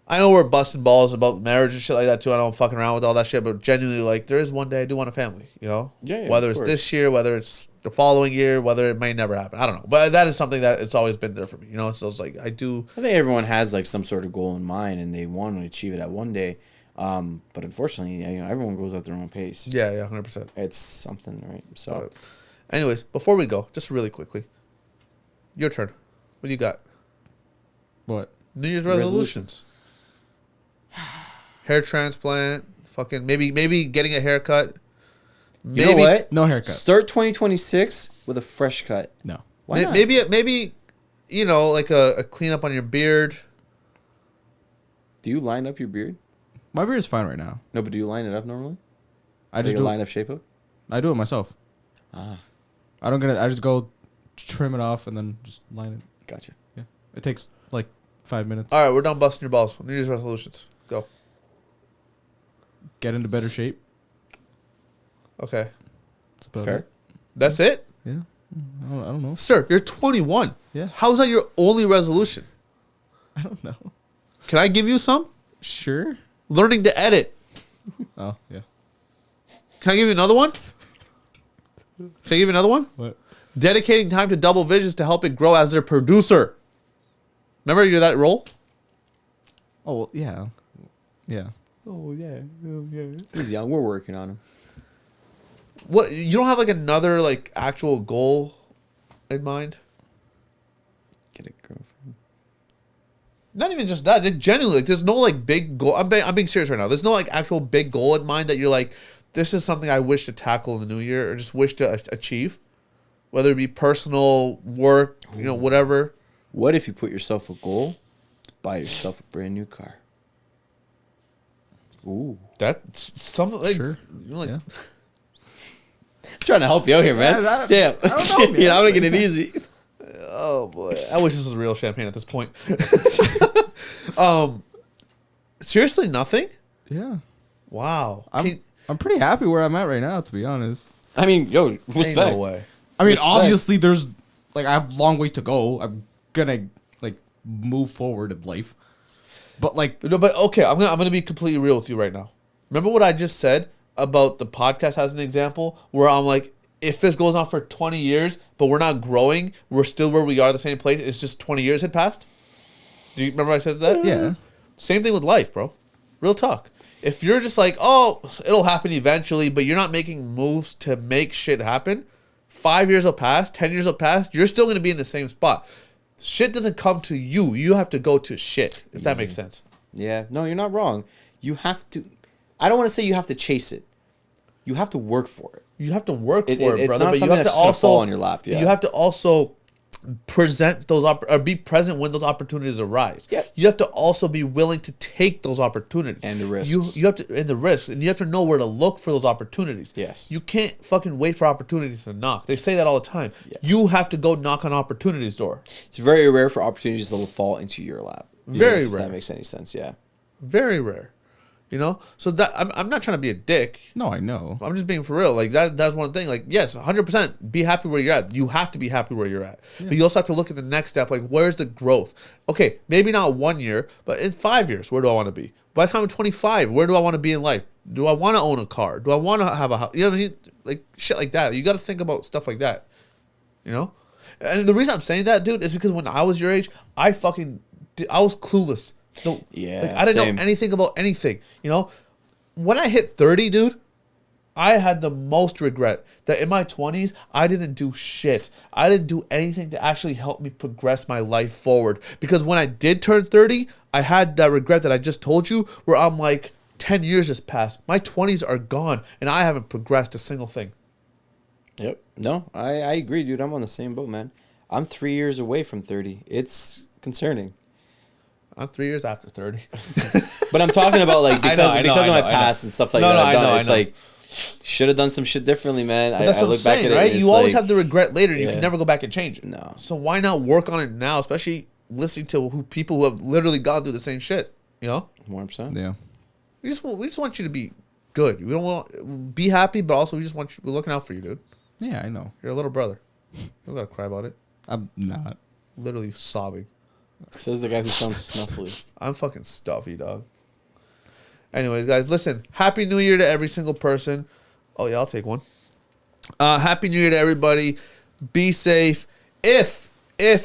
I know we're busting balls about marriage and shit like that too. I don't fucking around with all that shit, but genuinely, like, there is one day I do want a family, Yeah, whether of it's course. this year, whether it's the following year, whether it may never happen. I don't know. But that is something that it's always been there for me, So it's like, I think everyone has like some sort of goal in mind and they want to achieve it at one day. But unfortunately, everyone goes at their own pace. Yeah, 100%. It's something, right? So, anyways, before we go, just really quickly, your turn. What do you got? What? New Year's resolutions. Hair transplant. Fucking maybe getting a haircut. you know what? No haircut. Start 2026 with a fresh cut. No. Why not? Maybe like a cleanup on your beard. Do you line up your beard? My beard is fine right now. No, but do you line it up normally? I just Like a do. line up shape up? I do it myself. Ah, I don't get it. I just go trim it off and then just line it. gotcha. Yeah. It takes like 5 minutes. All right, we're done busting your balls. New Year's resolutions. Go. Get into better shape. Okay. That's about Fair. it. That's it? Yeah. I don't know. Sir, you're 21. Yeah. How is that your only resolution? I don't know. Can I give you some? Sure. Learning to edit. Oh, yeah. Can I give you another one? Can I give you another one? What? Dedicating time to Double Visions to help it grow as their producer. Remember you're that role? Oh, well, yeah. Yeah. Oh, yeah. He's young. We're working on him. What, you don't have like another like actual goal in mind? Get a girlfriend. Not even just that. Genuinely, like, there's no like big goal. I'm being serious right now. There's no like actual big goal in mind that you're like, this is something I wish to tackle in the new year or just wish to achieve, whether it be personal, work, whatever. What if you put yourself a goal to buy yourself a brand new car? Ooh. That's something like, Sure. like Yeah. I'm trying to help you out here, man. Damn. I don't know, man. You're not making it easy. oh boy, I wish this was real champagne at this point. Seriously, nothing. Yeah. Wow. I'm pretty happy where I'm at right now, to be honest. I mean, yo, respect. Ain't no way. I mean, Respect. obviously, there's like I have long ways to go. I'm gonna like move forward in life, but like No, but okay, I'm gonna be completely real with you right now. Remember what I just said about the podcast as an example, where I'm like, if this goes on for 20 years, but we're not growing, we're still where we are, the same place. It's just 20 years had passed. Do you remember I said that? yeah, Same thing with life, bro. Real talk. If you're just like, oh, it'll happen eventually, but you're not making moves to make shit happen, 5 years will pass, 10 years will pass, you're still gonna be in the same spot. Shit doesn't come to you. You have to go to shit, if that makes sense. Yeah. No, you're not wrong. You have to. I don't want to say you have to chase it. You have to work for it. You have to work It- for it, it's brother. not But you something have to that's just gonna also fall on your lap, yeah. You have to also present those or be present when those opportunities arise. Yep. You have to also be willing to take those opportunities And the risks. You have to and the risks, and you have to know where to look for those opportunities. Yes. You can't fucking wait for opportunities to knock. They say that all the time. Yeah. You have to go knock on opportunities' door. It's very rare for opportunities to fall into your lap. Very If rare. that makes any sense. Yeah. Very rare. You know? So that I'm not trying to be a dick. no, I know. I'm just being for real. Like that's one thing. Like yes, 100%. Be happy where you're at. You have to be happy where you're at. But you also have to look at the next step. Like where's the growth? Okay, maybe not 1 year, but in 5 years, where do I want to be? By the time I'm 25, where do I want to be in life? Do I want to own a car? Do I want to have a house? You know what I mean? Like shit like that. You got to think about stuff like that. You know? And the reason I'm saying that, dude, is because when I was your age, I was clueless. No, Yeah, like, I didn't same. know anything about anything. You know? When I hit 30, dude, I had the most regret that in my 20s, I didn't do shit. I didn't do anything to actually help me progress my life forward. Because when I did turn 30, I had that regret that I just told you, where I'm like, 10 years has passed. My 20s are gone, and I haven't progressed a single thing. Yep. No, I agree, dude. I'm on the same boat, man. I'm 3 years away from 30. It's concerning. I'm 3 years after 30. But I'm talking about like I because, know, I know, because I of know, my I know. past and stuff like No, that. no, I've I done. know, I It's know. like should have done some shit differently, man. But that's I what I'm look back saying, at it. right? And You it's always like, have the regret later. You Yeah. can never go back and change it. No. So why not work on it now, especially listening to people who have literally gone through the same shit, you know? 100%. Yeah. We just want you to be good. We don't want be happy, but also we just want you. We're looking out for you, dude. Yeah, I know. You're a little brother. You don't gotta cry about it. I'm not. Literally sobbing. Says the guy who sounds snuffly. I'm fucking stuffy, dog. Anyways, guys, listen. Happy New Year to every single person. Oh yeah, I'll take one. Happy New Year to everybody. Be safe. If you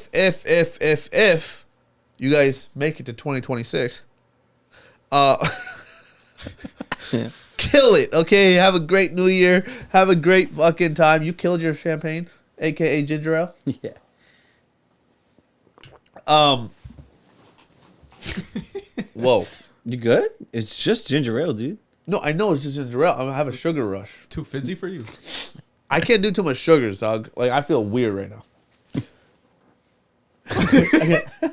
guys make it to 2026, kill it. Okay, have a great New Year. Have a great fucking time. You killed your champagne, aka ginger ale. Yeah. Whoa. You good? It's just ginger ale, dude. No, I know it's just ginger ale. I'm gonna have a sugar rush. Too fizzy for you. I can't do too much sugars, dog. Like I feel weird right now.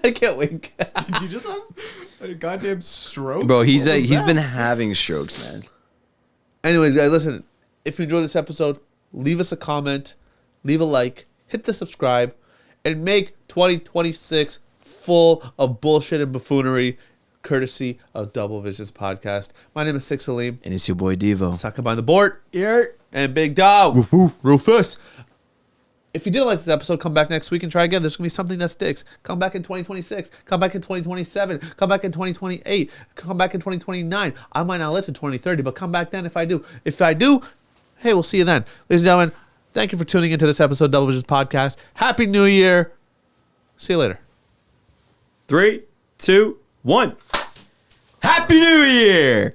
I can't wait. Did you just have a goddamn stroke? Bro, he's What was he's that? been having strokes, man. Anyways, guys, listen. If you enjoyed this episode, leave us a comment, leave a like, hit the subscribe, and make 2026 full of bullshit and buffoonery, courtesy of Double Visions Podcast. My name is Six Salim. And it's your boy Devo. Sucker behind the board. Here. And Big Dog. Rufus. If you didn't like this episode, come back next week and try again. There's going to be something that sticks. Come back in 2026. Come back in 2027. Come back in 2028. Come back in 2029. I might not live to 2030, but come back then if I do. If I do, hey, we'll see you then. Ladies and gentlemen, thank you for tuning into this episode of Double Visions Podcast. Happy New Year. See you later. 3, 2, 1. Happy New Year!